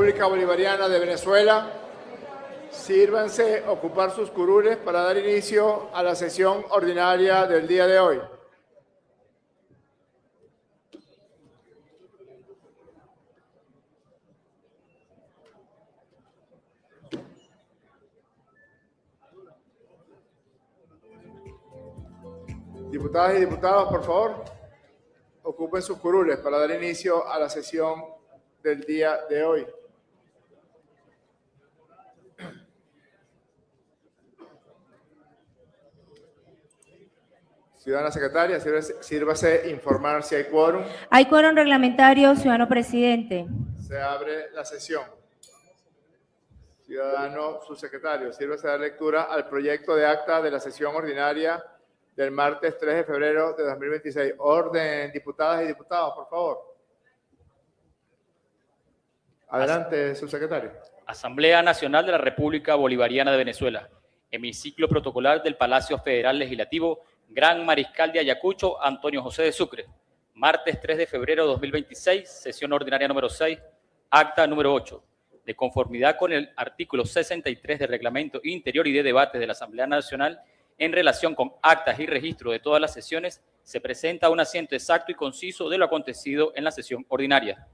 República Bolivariana de Venezuela. Sírvanse ocupar sus curules para dar inicio a la sesión ordinaria del día de hoy. Diputadas y diputados, por favor, ocupen sus curules para dar inicio a la sesión del día de hoy. Ciudadana secretaria, sírvase informar si hay quórum. Hay quórum reglamentario, ciudadano presidente. Se abre la sesión. Ciudadano subsecretario, sírvase dar lectura al proyecto de acta de la sesión ordinaria del martes 3 de febrero de 2026. Orden, diputadas y diputados, por favor. Adelante, subsecretario. Asamblea Nacional de la República Bolivariana de Venezuela. Hemiciclo protocolar del Palacio Federal Legislativo, Gran Mariscal de Ayacucho, Antonio José de Sucre. Martes 3 de febrero de 2026, sesión ordinaria número 6, acta número 8. De conformidad con el artículo 63 del Reglamento Interior y de Debates de la Asamblea Nacional, en relación con actas y registro de todas las sesiones, se presenta un asiento exacto y conciso de lo acontecido en la sesión ordinaria.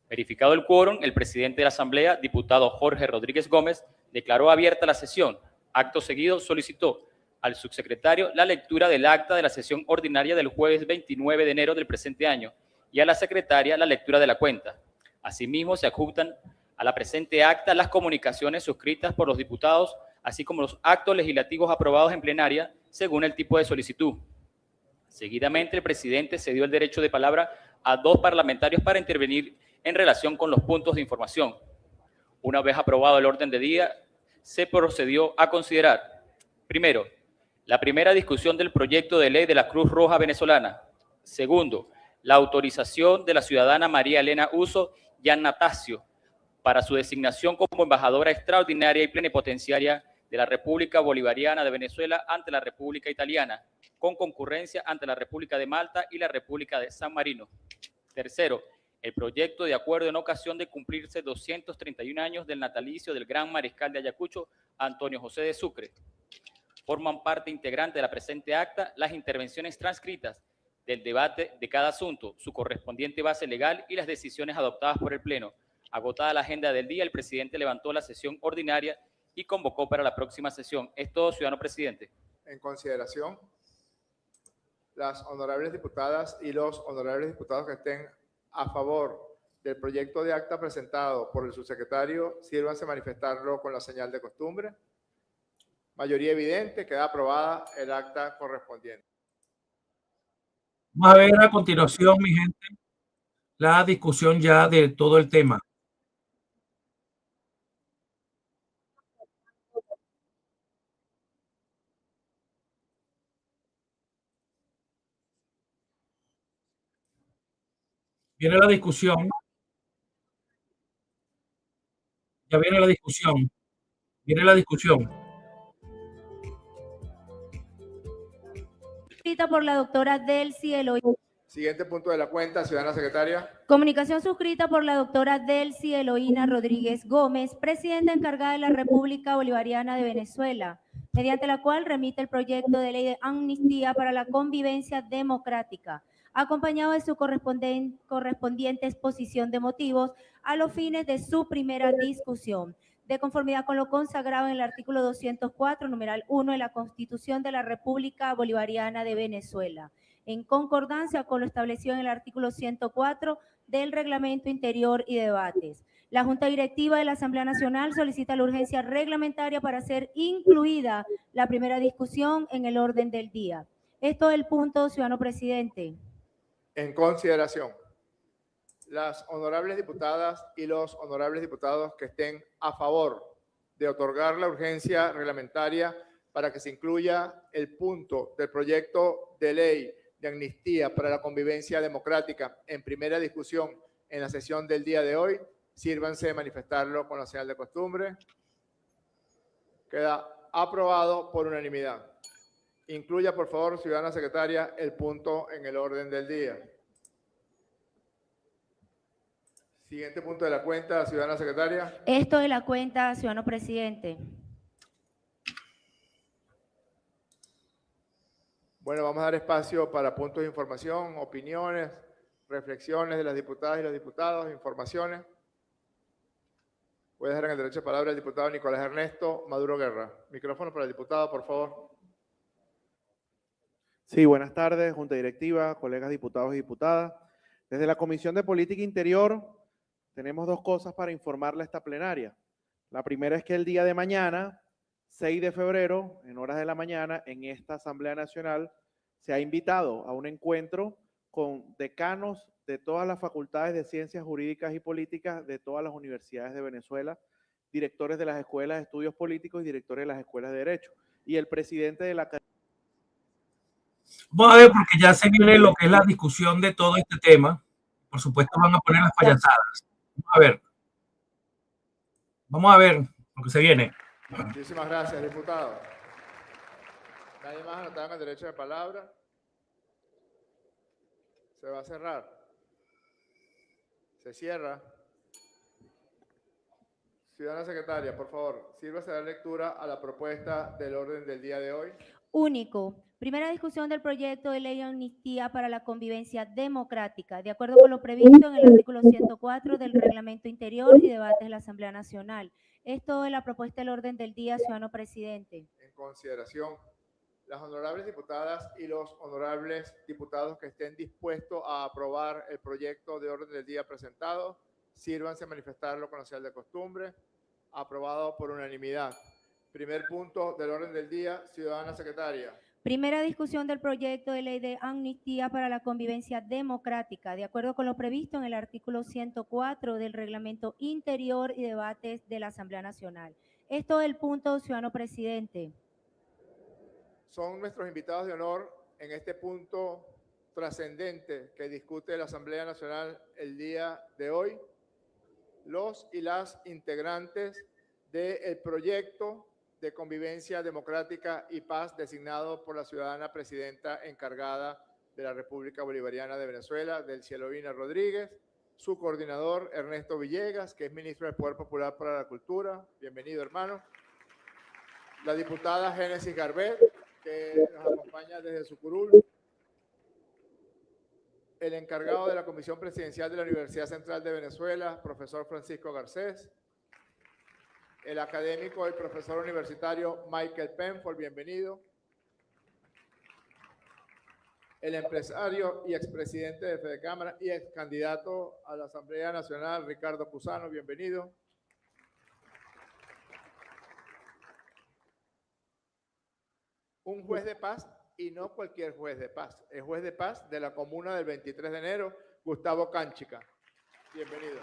Verificado el quórum, el presidente de la Asamblea, diputado Jorge Rodríguez Gómez, declaró abierta la sesión. Acto seguido, solicitó al subsecretario la lectura del acta de la sesión ordinaria del jueves 29 de enero del presente año y a la secretaria la lectura de la cuenta. Asimismo, se adjuntan a la presente acta las comunicaciones suscritas por los diputados, así como los actos legislativos aprobados en plenaria, según el tipo de solicitud. Seguidamente, el presidente cedió el derecho de palabra a 2 parlamentarios para intervenir en relación con los puntos de información. Una vez aprobado el orden de día, se procedió a considerar, primero, la primera discusión del proyecto de ley de la Cruz Roja Venezolana. Segundo, la autorización de la ciudadana María Elena Uso Giannatacio para su designación como embajadora extraordinaria y plenipotenciaria de la República Bolivariana de Venezuela ante la República Italiana, con concurrencia ante la República de Malta y la República de San Marino. Tercero, el proyecto de acuerdo en ocasión de cumplirse 231 años del natalicio del Gran Mariscal de Ayacucho, Antonio José de Sucre. Forman parte integrante de la presente acta las intervenciones transcritas del debate de cada asunto, su correspondiente base legal y las decisiones adoptadas por el Pleno. Agotada la agenda del día, el presidente levantó la sesión ordinaria y convocó para la próxima sesión. Es todo, ciudadano presidente. En consideración, las honorables diputadas y los honorables diputados que estén a favor del proyecto de acta presentado por el subsecretario, sírvanse manifestarlo con la señal de costumbre. Mayoría evidente, queda aprobada el acta correspondiente. Vamos a ver a continuación, mi gente, la discusión ya de todo el tema. Viene la discusión. Ya viene la discusión. Viene la discusión. Suscrita por la doctora Delcy Eloína. Siguiente punto de la cuenta, ciudadana secretaria. Comunicación suscrita por la doctora Delcy Eloína Rodríguez Gómez, presidenta encargada de la República Bolivariana de Venezuela, mediante la cual remite el proyecto de ley de amnistía para la convivencia democrática, acompañado de su correspondiente exposición de motivos a los fines de su primera discusión, de conformidad con lo consagrado en el artículo 204, numeral 1 de la Constitución de la República Bolivariana de Venezuela, en concordancia con lo establecido en el artículo 104 del Reglamento Interior y Debates. La Junta Directiva de la Asamblea Nacional solicita la urgencia reglamentaria para ser incluida la primera discusión en el orden del día. Esto es el punto, ciudadano presidente. En consideración, las honorables diputadas y los honorables diputados que estén a favor de otorgar la urgencia reglamentaria para que se incluya el punto del proyecto de ley de amnistía para la convivencia democrática en primera discusión en la sesión del día de hoy, sírvanse manifestarlo con la señal de costumbre. Queda aprobado por unanimidad. Incluya, por favor, ciudadana secretaria, el punto en el orden del día. Siguiente punto de la cuenta, ciudadana secretaria. Esto de la cuenta, ciudadano presidente. Bueno, vamos a dar espacio para puntos de información, opiniones, reflexiones de las diputadas y los diputados, informaciones. Voy a dejar en el derecho de palabra al diputado Nicolás Ernesto Maduro Guerra. Micrófono para el diputado, por favor. Sí, buenas tardes, Junta Directiva, colegas diputados y diputadas. Desde la Comisión de Política Interior tenemos dos cosas para informarle a esta plenaria. La primera es que el día de mañana, 6 de febrero, en horas de la mañana, en esta Asamblea Nacional, se ha invitado a un encuentro con decanos de todas las facultades de Ciencias Jurídicas y Políticas de todas las universidades de Venezuela, directores de las escuelas de estudios políticos y directores de las escuelas de Derecho. Y el presidente de la... Vamos a ver, porque ya se viene lo que es la discusión de todo este tema. Por supuesto, van a poner las payasadas. Vamos a ver lo que se viene. Muchísimas gracias, diputado. Nadie más anotado en el derecho de palabra. Se va a cerrar. Se cierra. Ciudadana secretaria, por favor, sírvase a dar lectura a la propuesta del orden del día de hoy. Único. Primera discusión del proyecto de ley de amnistía para la convivencia democrática, de acuerdo con lo previsto en el artículo 104 del Reglamento Interior y Debates de la Asamblea Nacional. Esto es la propuesta del orden del día, ciudadano presidente. En consideración, las honorables diputadas y los honorables diputados que estén dispuestos a aprobar el proyecto de orden del día presentado, sírvanse a manifestarlo con la señal de costumbre. Aprobado por unanimidad. Primer punto del orden del día, ciudadana secretaria. Primera discusión del proyecto de ley de amnistía para la convivencia democrática, de acuerdo con lo previsto en el artículo 104 del Reglamento Interior y Debates de la Asamblea Nacional. Esto es el punto, ciudadano presidente. Son nuestros invitados de honor en este punto trascendente que discute la Asamblea Nacional el día de hoy, los y las integrantes del proyecto de convivencia democrática y paz designado por la ciudadana presidenta encargada de la República Bolivariana de Venezuela, Delcy Eloína Rodríguez, su coordinador Ernesto Villegas, que es ministro del Poder Popular para la Cultura. Bienvenido, hermano. La diputada Génesis Garbet, que nos acompaña desde su curul. El encargado de la Comisión Presidencial de la Universidad Central de Venezuela, profesor Francisco Garcés. El académico, el profesor universitario Michael Penfold, bienvenido. El empresario y expresidente de Fedecámara y ex candidato a la Asamblea Nacional, Ricardo Cusano, bienvenido. Un juez de paz, y no cualquier juez de paz, es juez de paz de la comuna del 23 de enero, Gustavo Cánchica. Bienvenido.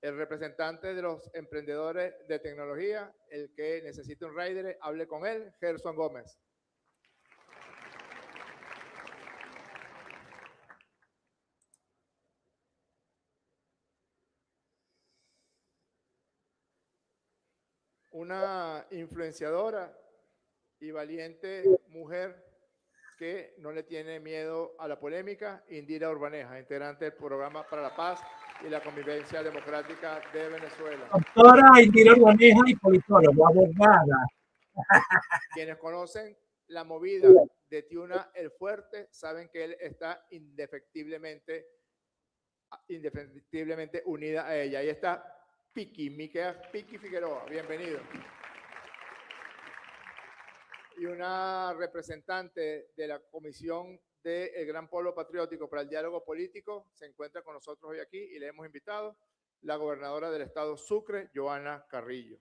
El representante de los emprendedores de tecnología, el que necesite un rider, hable con él, Gerson Gómez. Una influenciadora y valiente mujer que no le tiene miedo a la polémica, Indira Urbaneja, integrante del Programa para la Paz y la Convivencia Democrática de Venezuela. Doctora Indira Urbaneja y politóloga, abogada. Quienes conocen la movida de Tiuna el Fuerte saben que él está indefectiblemente unida a ella. Ahí está Piki Figueroa, bienvenido. Y una representante de la Comisión del Gran Polo Patriótico para el Diálogo Político se encuentra con nosotros hoy aquí y le hemos invitado, la gobernadora del estado Sucre, Joana Carrillo.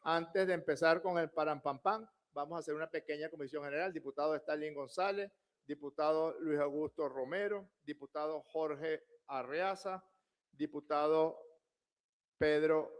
Antes de empezar con el parampampam, vamos a hacer una pequeña comisión general. Diputado Stalin González, diputado Luis Augusto Romero, diputado Jorge Arreaza, diputado Pedro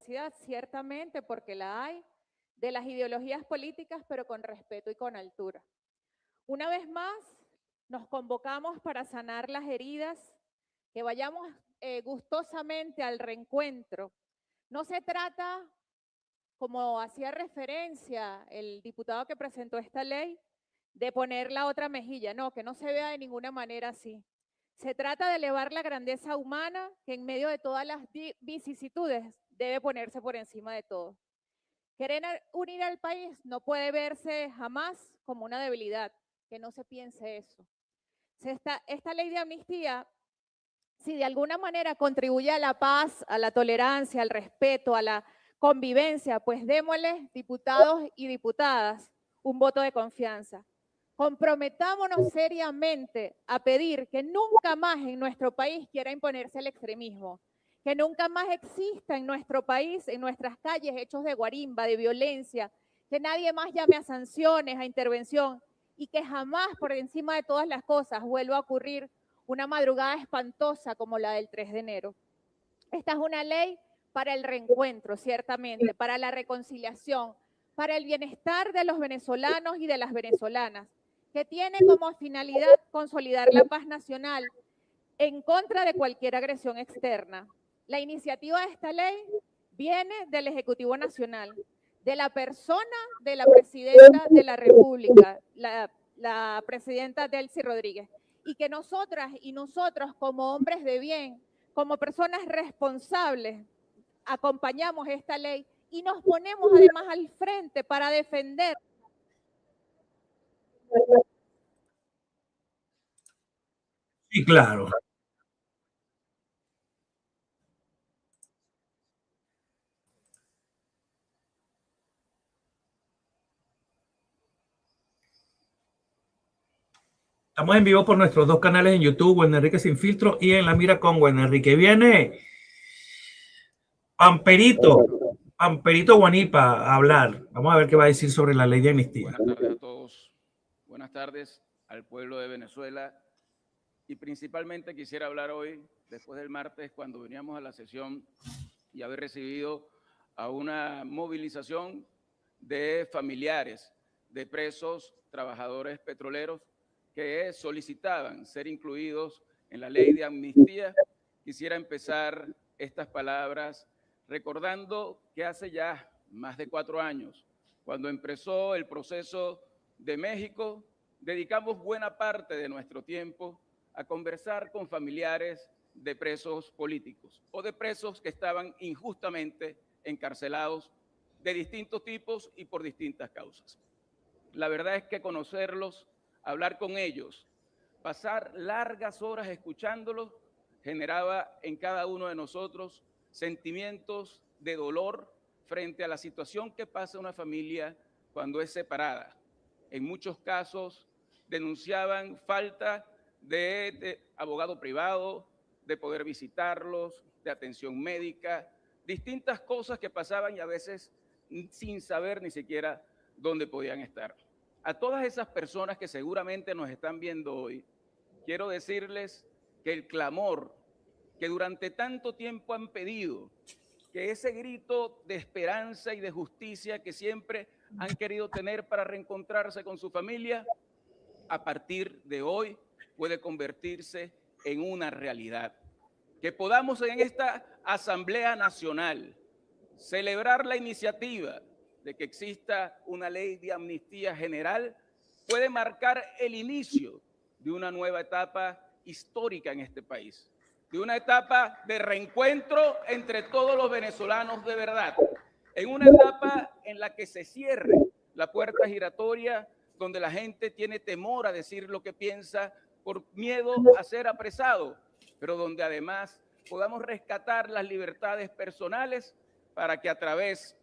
diversidad, ciertamente, porque la hay, de las ideologías políticas, pero con respeto y con altura. Una vez más, nos convocamos para sanar las heridas, que vayamos gustosamente al reencuentro. No se trata, como hacía referencia el diputado que presentó esta ley, de poner la otra mejilla, no, que no se vea de ninguna manera así. Se trata de elevar la grandeza humana que en medio de todas las vicisitudes debe ponerse por encima de todo. Querer unir al país no puede verse jamás como una debilidad, que no se piense eso. Esta ley de amnistía, si de alguna manera contribuye a la paz, a la tolerancia, al respeto, a la convivencia, pues démosle, diputados y diputadas, un voto de confianza. Comprometámonos seriamente a pedir que nunca más en nuestro país quiera imponerse el extremismo, que nunca más exista en nuestro país, en nuestras calles, hechos de guarimba, de violencia, que nadie más llame a sanciones, a intervención, y que jamás, por encima de todas las cosas, vuelva a ocurrir una madrugada espantosa como la del 3 de enero. Esta es una ley para el reencuentro, ciertamente, para la reconciliación, para el bienestar de los venezolanos y de las venezolanas, que tiene como finalidad consolidar la paz nacional en contra de cualquier agresión externa. La iniciativa de esta ley viene del Ejecutivo Nacional, de la persona de la Presidenta de la República, la Presidenta Delcy Rodríguez, y que nosotras y nosotros como hombres de bien, como personas responsables, acompañamos esta ley y nos ponemos además al frente para defender. Sí, claro. Estamos en vivo por nuestros dos canales en YouTube, Buen Enrique Sin Filtro y en La Mira con Buen Enrique. Viene Pamperito Guanipa a hablar. Vamos a ver qué va a decir sobre la ley de amnistía. Buenas tardes a todos. Buenas tardes al pueblo de Venezuela. Y principalmente quisiera hablar hoy, después del martes, cuando veníamos a la sesión y haber recibido a una movilización de familiares de presos, trabajadores petroleros que solicitaban ser incluidos en la ley de amnistía. Quisiera empezar estas palabras recordando que hace ya más de 4 años, cuando empezó el proceso de México, dedicamos buena parte de nuestro tiempo a conversar con familiares de presos políticos o de presos que estaban injustamente encarcelados de distintos tipos y por distintas causas. La verdad es que conocerlos, hablar con ellos, pasar largas horas escuchándolos, generaba en cada uno de nosotros sentimientos de dolor frente a la situación que pasa una familia cuando es separada. En muchos casos denunciaban falta de abogado privado, de poder visitarlos, de atención médica, distintas cosas que pasaban y a veces sin saber ni siquiera dónde podían estar. A todas esas personas que seguramente nos están viendo hoy, quiero decirles que el clamor que durante tanto tiempo han pedido, que ese grito de esperanza y de justicia que siempre han querido tener para reencontrarse con su familia, a partir de hoy puede convertirse en una realidad. Que podamos en esta Asamblea Nacional celebrar la iniciativa de que exista una ley de amnistía general puede marcar el inicio de una nueva etapa histórica en este país, de una etapa de reencuentro entre todos los venezolanos de verdad, en una etapa en la que se cierre la puerta giratoria donde la gente tiene temor a decir lo que piensa por miedo a ser apresado, pero donde además podamos rescatar las libertades personales para que a través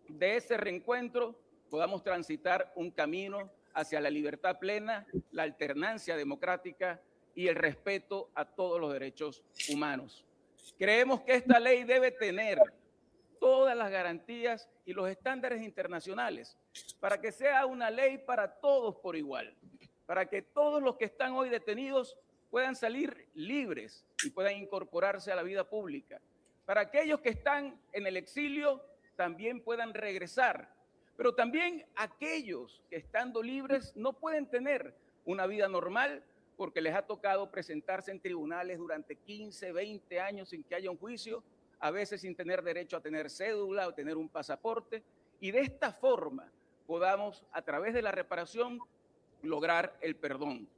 de ese reencuentro podamos transitar un camino hacia la libertad plena, la alternancia democrática y el respeto a todos los derechos humanos. Creemos que esta ley debe tener todas las garantías y los estándares internacionales para que sea una ley para todos por igual, para que todos los que están hoy detenidos puedan salir libres y puedan incorporarse a la vida pública, para aquellos que están en el exilio también puedan regresar, pero también aquellos que estando libres no pueden tener una vida normal porque les ha tocado presentarse en tribunales durante 15, 20 años sin que haya un juicio, a veces sin tener derecho a tener cédula o tener un pasaporte, y de esta forma podamos, a través de la reparación, lograr el perdón.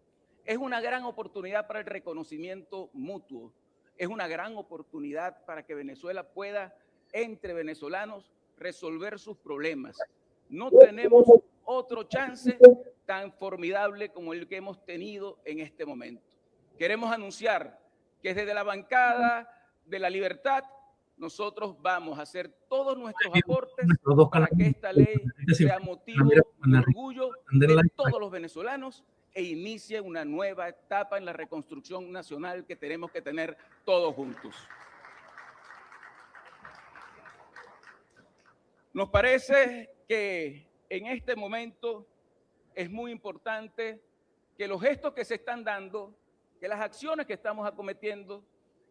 Es una gran oportunidad para el reconocimiento mutuo, es una gran oportunidad para que Venezuela pueda, entre venezolanos, resolver sus problemas. No tenemos otro chance tan formidable como el que hemos tenido en este momento. Queremos anunciar que desde la bancada de la Libertad nosotros vamos a hacer todos nuestros aportes para que esta ley sea motivo de orgullo de todos los venezolanos e inicie una nueva etapa en la reconstrucción nacional que tenemos que tener todos juntos. Nos parece que en este momento es muy importante que los gestos que se están dando, que las acciones que estamos acometiendo,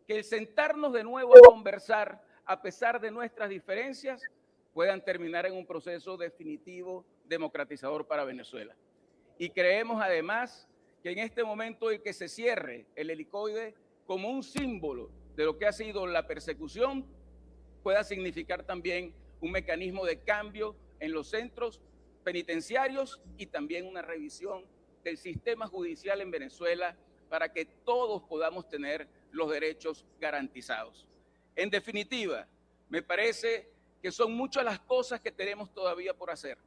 que el sentarnos de nuevo a conversar a pesar de nuestras diferencias puedan terminar en un proceso definitivo democratizador para Venezuela. Y creemos además que en este momento el que se cierre el helicoide como un símbolo de lo que ha sido la persecución pueda significar también un mecanismo de cambio en los centros penitenciarios y también una revisión del sistema judicial en Venezuela para que todos podamos tener los derechos garantizados. En definitiva, me parece que son muchas las cosas que tenemos todavía por hacer.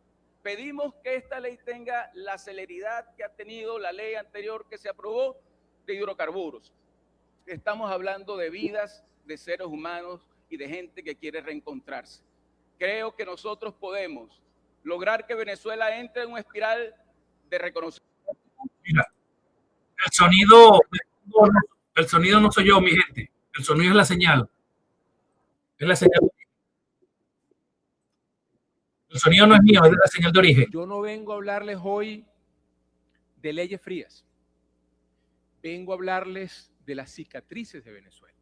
Pedimos que esta ley tenga la celeridad que ha tenido la ley anterior que se aprobó de hidrocarburos. Estamos hablando de vidas, de seres humanos y de gente que quiere reencontrarse. Creo que nosotros podemos lograr que Venezuela entre en una espiral de reconocimiento. Mira, el sonido no soy yo, mi gente. El sonido es la señal. Es la señal. El sonido no es mío, es la señal de origen. Yo no vengo a hablarles hoy de leyes frías. Vengo a hablarles de las cicatrices de Venezuela.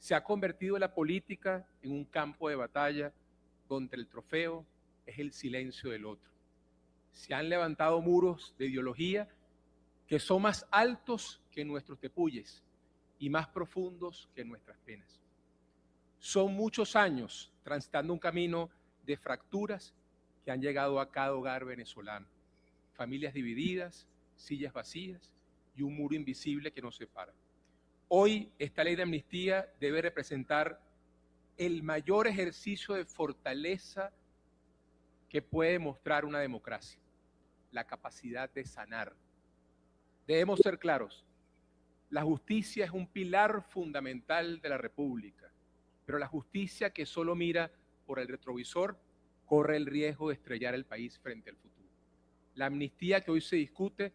Se ha convertido la política en un campo de batalla donde el trofeo es el silencio del otro. Se han levantado muros de ideología que son más altos que nuestros tepuyes y más profundos que nuestras penas. Son muchos años transitando un camino de fracturas que han llegado a cada hogar venezolano. Familias divididas, sillas vacías y un muro invisible que nos separa. Hoy esta ley de amnistía debe representar el mayor ejercicio de fortaleza que puede mostrar una democracia, la capacidad de sanar. Debemos ser claros, la justicia es un pilar fundamental de la República, pero la justicia que solo mira por el retrovisor corre el riesgo de estrellar el país frente al futuro. La amnistía que hoy se discute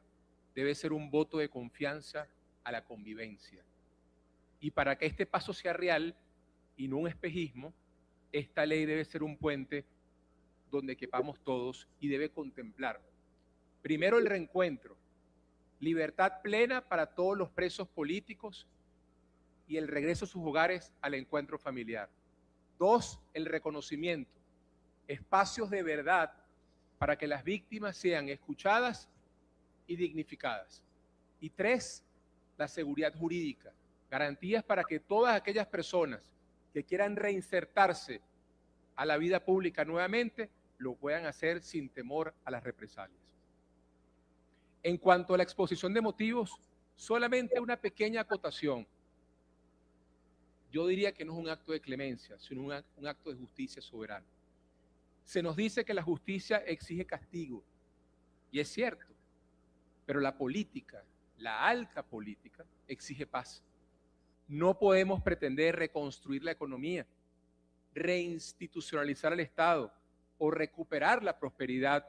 debe ser un voto de confianza a la convivencia. Y para que este paso sea real y no un espejismo, esta ley debe ser un puente donde quepamos todos y debe contemplar, primero, el reencuentro, libertad plena para todos los presos políticos y el regreso a sus hogares al encuentro familiar. 2, el reconocimiento, espacios de verdad para que las víctimas sean escuchadas y dignificadas. Y 3, la seguridad jurídica, garantías para que todas aquellas personas que quieran reinsertarse a la vida pública nuevamente lo puedan hacer sin temor a las represalias. En cuanto a la exposición de motivos, solamente una pequeña acotación. Yo diría que no es un acto de clemencia, sino un acto de justicia soberana. Se nos dice que la justicia exige castigo, y es cierto, pero la política, la alta política, exige paz. No podemos pretender reconstruir la economía, reinstitucionalizar el Estado o recuperar la prosperidad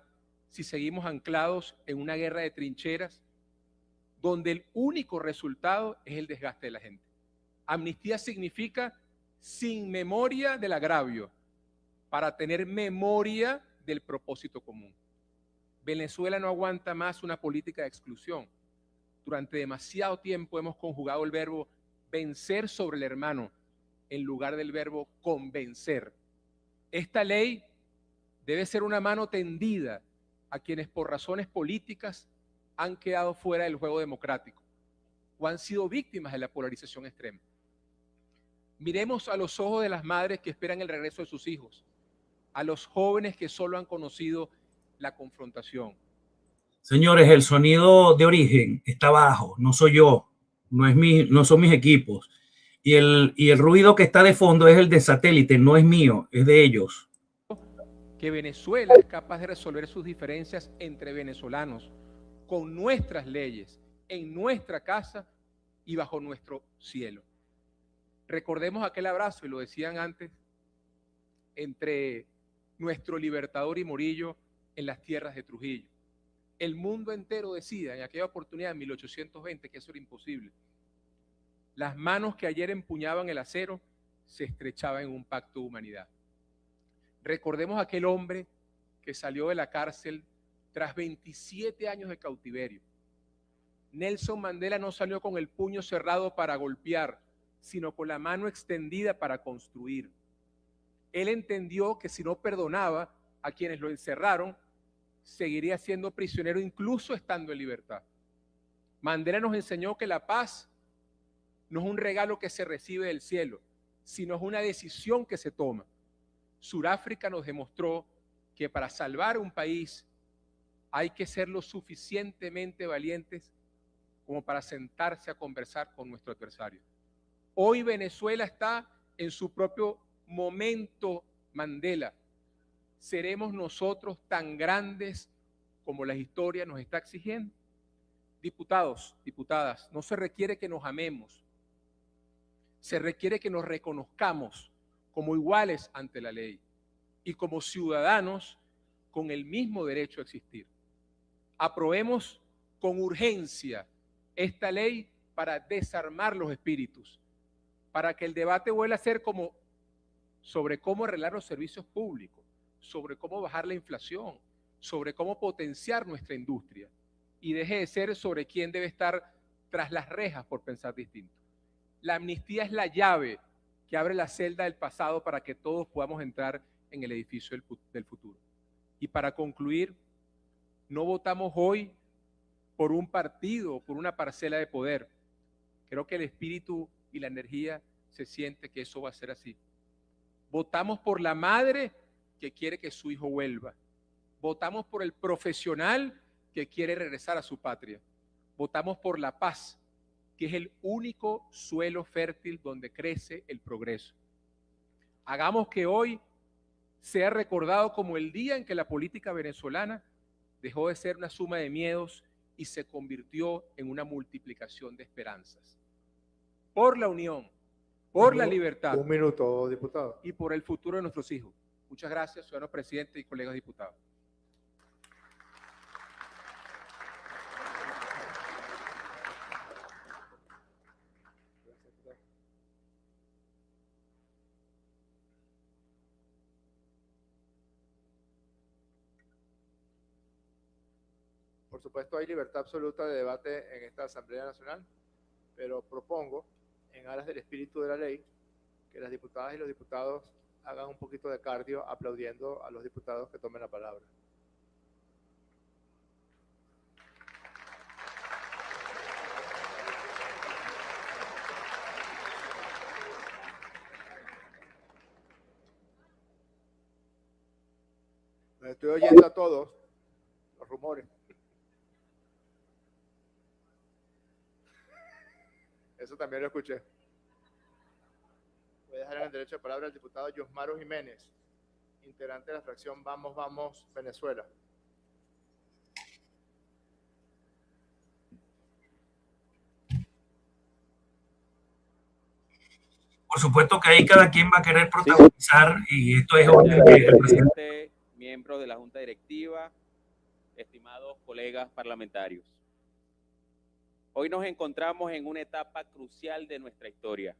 si seguimos anclados en una guerra de trincheras donde el único resultado es el desgaste de la gente. Amnistía significa sin memoria del agravio, para tener memoria del propósito común. Venezuela no aguanta más una política de exclusión. Durante demasiado tiempo hemos conjugado el verbo vencer sobre el hermano en lugar del verbo convencer. Esta ley debe ser una mano tendida a quienes por razones políticas han quedado fuera del juego democrático o han sido víctimas de la polarización extrema. Miremos a los ojos de las madres que esperan el regreso de sus hijos, a los jóvenes que solo han conocido la confrontación. Señores, el sonido de origen está bajo, no soy yo, no son mis equipos. Y el ruido que está de fondo es el de satélite, no es mío, es de ellos. Que Venezuela es capaz de resolver sus diferencias entre venezolanos con nuestras leyes, en nuestra casa y bajo nuestro cielo. Recordemos aquel abrazo, y lo decían antes, entre nuestro libertador y Morillo en las tierras de Trujillo. El mundo entero decía en aquella oportunidad, en 1820, que eso era imposible. Las manos que ayer empuñaban el acero se estrechaban en un pacto de humanidad. Recordemos a aquel hombre que salió de la cárcel tras 27 años de cautiverio. Nelson Mandela no salió con el puño cerrado para golpear, sino con la mano extendida para construir. Él entendió que si no perdonaba a quienes lo encerraron, seguiría siendo prisionero incluso estando en libertad. Mandela nos enseñó que la paz no es un regalo que se recibe del cielo, sino es una decisión que se toma. Sudáfrica nos demostró que para salvar un país hay que ser lo suficientemente valientes como para sentarse a conversar con nuestro adversario. Hoy Venezuela está en su propio momento Mandela. ¿Seremos nosotros tan grandes como la historia nos está exigiendo? Diputados, diputadas, no se requiere que nos amemos, se requiere que nos reconozcamos como iguales ante la ley y como ciudadanos con el mismo derecho a existir. Aprobemos con urgencia esta ley para desarmar los espíritus, para que el debate vuelva a ser como sobre cómo arreglar los servicios públicos, sobre cómo bajar la inflación, sobre cómo potenciar nuestra industria, y deje de ser sobre quién debe estar tras las rejas por pensar distinto. La amnistía es la llave que abre la celda del pasado para que todos podamos entrar en el edificio del futuro. Y para concluir, no votamos hoy por un partido o por una parcela de poder. Creo que el espíritu y la energía se siente que eso va a ser así. Votamos por la madre que quiere que su hijo vuelva. Votamos por el profesional que quiere regresar a su patria. Votamos por la paz, que es el único suelo fértil donde crece el progreso. Hagamos que hoy sea recordado como el día en que la política venezolana dejó de ser una suma de miedos y se convirtió en una multiplicación de esperanzas. Por la unión, por la libertad. Un minuto, diputado. Y por el futuro de nuestros hijos. Muchas gracias, ciudadano presidente y colegas diputados. Por supuesto, hay libertad absoluta de debate en esta Asamblea Nacional, pero propongo, en aras del espíritu de la ley, que las diputadas y los diputados hagan un poquito de cardio aplaudiendo a los diputados que tomen la palabra. Me estoy oyendo a todos los rumores. Eso también lo escuché. Voy a dejar en el derecho de palabra al diputado Yosmaro Jiménez, integrante de la fracción Vamos, Vamos, Venezuela. Por supuesto que ahí cada quien va a querer protagonizar, y esto es obvio que el presidente... Miembros de la Junta Directiva, estimados colegas parlamentarios. Hoy nos encontramos en una etapa crucial de nuestra historia,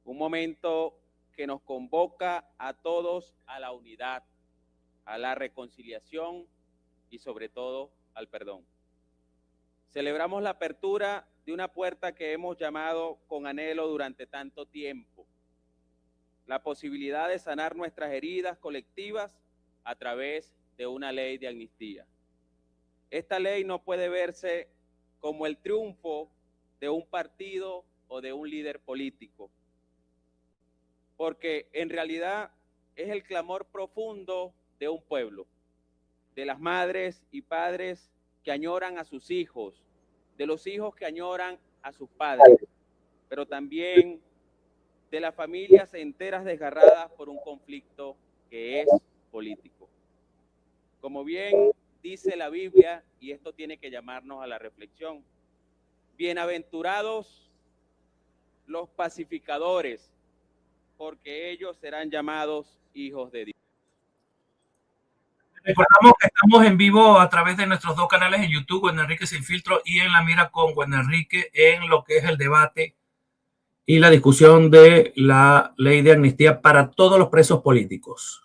un momento que nos convoca a todos a la unidad, a la reconciliación y sobre todo al perdón. Celebramos la apertura de una puerta que hemos llamado con anhelo durante tanto tiempo, la posibilidad de sanar nuestras heridas colectivas a través de una ley de amnistía. Esta ley no puede verse como el triunfo de un partido o de un líder político, porque en realidad es el clamor profundo de un pueblo, de las madres y padres que añoran a sus hijos, de los hijos que añoran a sus padres, pero también de las familias enteras desgarradas por un conflicto que es político. Como bien dice la Biblia, y esto tiene que llamarnos a la reflexión, bienaventurados los pacificadores, porque ellos serán llamados hijos de Dios. Recordamos que estamos en vivo a través de nuestros dos canales en YouTube, Juan Enrique Sin Filtro, y en La Mira con Juan Enrique, en lo que es el debate y la discusión de la ley de amnistía para todos los presos políticos.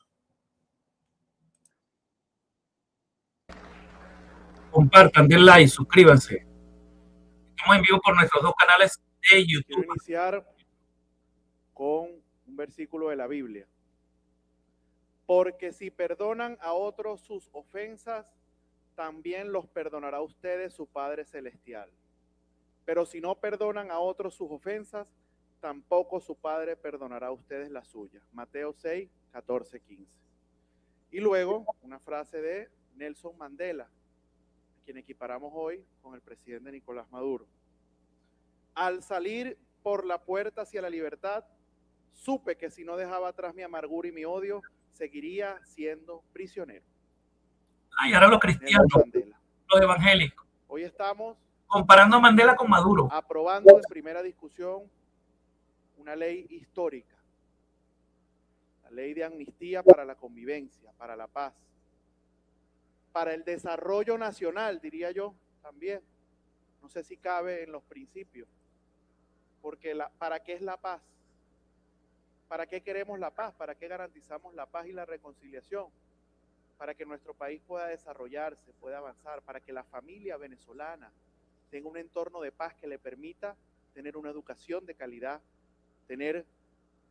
Compartan, den like, suscríbanse. Estamos en vivo por nuestros dos canales de YouTube. Quiero iniciar con un versículo de la Biblia. Porque si perdonan a otros sus ofensas, también los perdonará a ustedes su Padre Celestial. Pero si no perdonan a otros sus ofensas, tampoco su Padre perdonará a ustedes las suyas. Mateo 6, 14, 15. Y luego una frase de Nelson Mandela, a quien equiparamos hoy con el presidente Nicolás Maduro. Al salir por la puerta hacia la libertad, supe que si no dejaba atrás mi amargura y mi odio, seguiría siendo prisionero. Ay, ahora los cristianos, los evangélicos. Hoy estamos comparando a Mandela con Maduro, aprobando en primera discusión una ley histórica, la ley de amnistía para la convivencia, para la paz, para el desarrollo nacional, diría yo también. No sé si cabe en los principios, porque ¿para qué es la paz? ¿Para qué queremos la paz? ¿Para qué garantizamos la paz y la reconciliación? Para que nuestro país pueda desarrollarse, pueda avanzar, para que la familia venezolana tenga un entorno de paz que le permita tener una educación de calidad, tener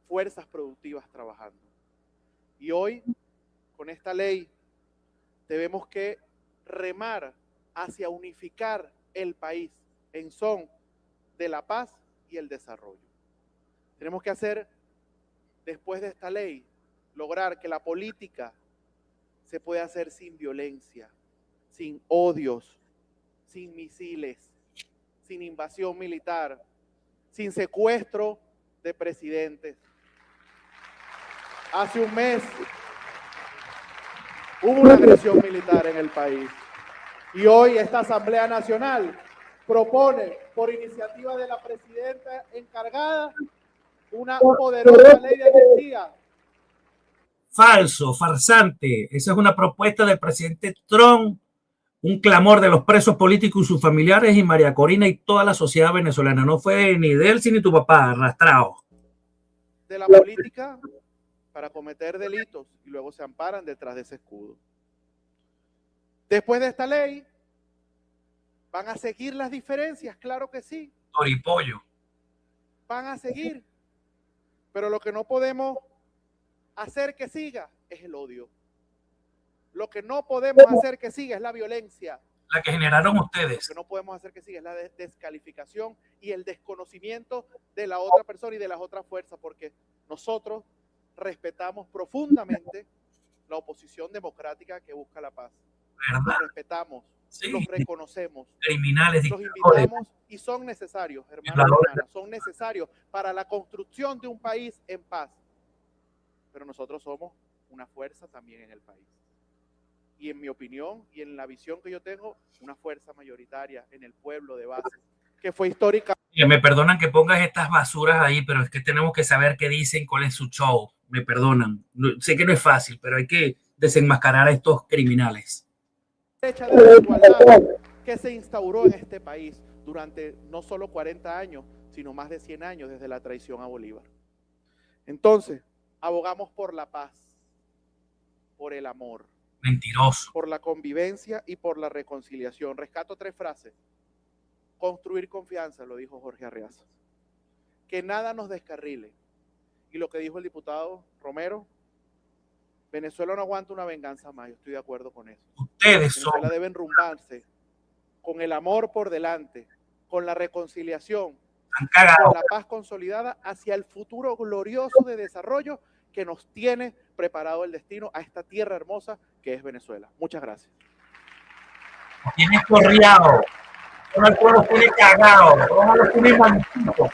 fuerzas productivas trabajando. Y hoy, con esta ley, tenemos que remar hacia unificar el país en son de la paz y el desarrollo. Tenemos que hacer, después de esta ley, lograr que la política se pueda hacer sin violencia, sin odios, sin misiles, sin invasión militar, sin secuestro de presidentes. Hace un mes hubo una agresión militar en el país y hoy esta Asamblea Nacional propone, por iniciativa de la presidenta encargada, una poderosa ley de amnistía. Falso, farsante. Esa es una propuesta del presidente Trump, un clamor de los presos políticos y sus familiares y María Corina y toda la sociedad venezolana. No fue ni de él ni tu papá, arrastrado. De la política para cometer delitos y luego se amparan detrás de ese escudo. Después de esta ley, ¿van a seguir las diferencias? Claro que sí. Toripollo. Van a seguir. Pero lo que no podemos hacer que siga es el odio. Lo que no podemos hacer que siga es la violencia. La que generaron ustedes. Lo que no podemos hacer que siga es la descalificación y el desconocimiento de la otra persona y de las otras fuerzas, porque nosotros respetamos profundamente la oposición democrática que busca la paz. ¿Verdad? Los respetamos, sí. Los reconocemos, criminales, los invitamos y son necesarios, hermanos y hermanas, son necesarios para la construcción de un país en paz. Pero nosotros somos una fuerza también en el país. Y en mi opinión y en la visión que yo tengo, una fuerza mayoritaria en el pueblo de base, que fue histórica. Me perdonan que pongas estas basuras ahí, pero es que tenemos que saber qué dicen, cuál es su show. Me perdonan. Sé que no es fácil, pero hay que desenmascarar a estos criminales. Brecha de desigualdad que se instauró en este país durante no solo 40 años, sino más de 100 años desde la traición a Bolívar. Entonces, abogamos por la paz, por el amor. Mentiroso. Por la convivencia y por la reconciliación. Rescato 3 frases. Construir confianza, lo dijo Jorge Arreaza. Que nada nos descarrile y lo que dijo el diputado Romero, Venezuela no aguanta una venganza más, yo estoy de acuerdo con eso. Ustedes son. Venezuela debe enrumbarse con el amor por delante, con la reconciliación, Han cagado. con la paz consolidada hacia el futuro glorioso de desarrollo que nos tiene preparado el destino a esta tierra hermosa que es Venezuela. Muchas gracias. Tiene corriado. El pueblo tiene cagado. Todos los tiene manchito.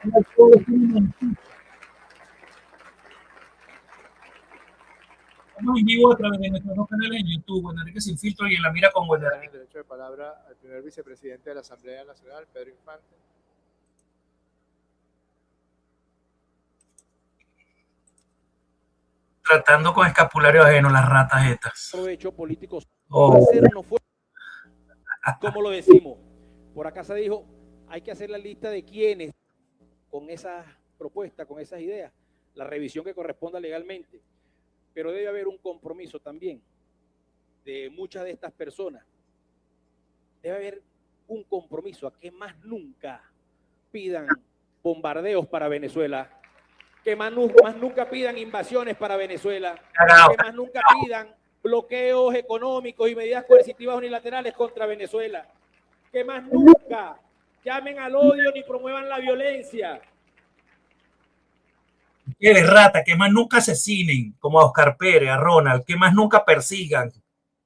El pueblo tiene manchito. Estamos en vivo a través de nuestros dos canales en YouTube, Enrique Sin Filtro y en La Mira con Dar Enrique. el derecho de palabra al primer vicepresidente de la Asamblea Nacional, Pedro Infante. Tratando con escapulario ajeno las ratas estas. Provecho político. Oh. Hacer no fue como lo decimos. Por acá se dijo, hay que hacer la lista de quienes con esas propuestas, con esas ideas, la revisión que corresponda legalmente. Pero debe haber un compromiso también de muchas de estas personas. Debe haber un compromiso a que más nunca pidan bombardeos para Venezuela, que más nunca pidan invasiones para Venezuela, que más nunca pidan bloqueos económicos y medidas coercitivas unilaterales contra Venezuela, que más nunca llamen al odio ni promuevan la violencia. Que de rata, que más nunca asesinen, como a Oscar Pérez, a Ronald, que más nunca persigan,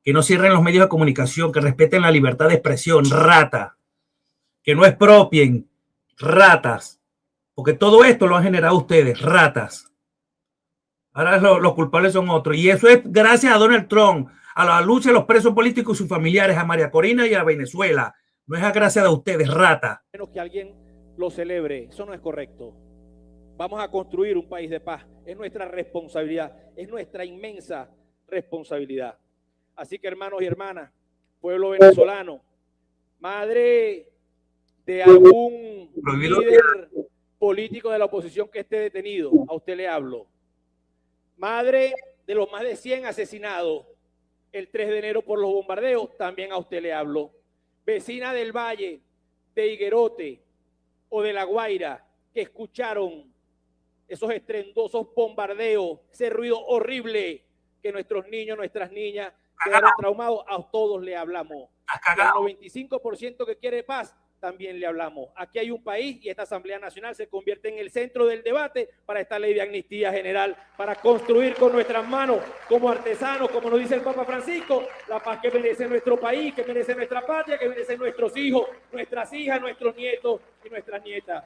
que no cierren los medios de comunicación, que respeten la libertad de expresión, rata, que no expropien, ratas, porque todo esto lo han generado ustedes, ratas. Ahora los culpables son otros, y eso es gracias a Donald Trump, a la lucha de los presos políticos y sus familiares, a María Corina y a Venezuela. No es a gracia de ustedes, rata. Menos que alguien lo celebre, eso no es correcto. Vamos a construir un país de paz. Es nuestra responsabilidad, es nuestra inmensa responsabilidad. Así que, hermanos y hermanas, pueblo venezolano, madre de algún líder político de la oposición que esté detenido, a usted le hablo. Madre de los más de 100 asesinados el 3 de enero por los bombardeos, también a usted le hablo. Vecina del Valle, de Higuerote o de La Guaira, que escucharon esos estruendosos bombardeos, ese ruido horrible que nuestros niños, nuestras niñas quedaron traumados, a todos le hablamos. Al 95% que quiere paz, también le hablamos. Aquí hay un país y esta Asamblea Nacional se convierte en el centro del debate para esta ley de amnistía general, para construir con nuestras manos, como artesanos, como nos dice el Papa Francisco, la paz que merece nuestro país, que merece nuestra patria, que merecen nuestros hijos, nuestras hijas, nuestros nietos y nuestras nietas.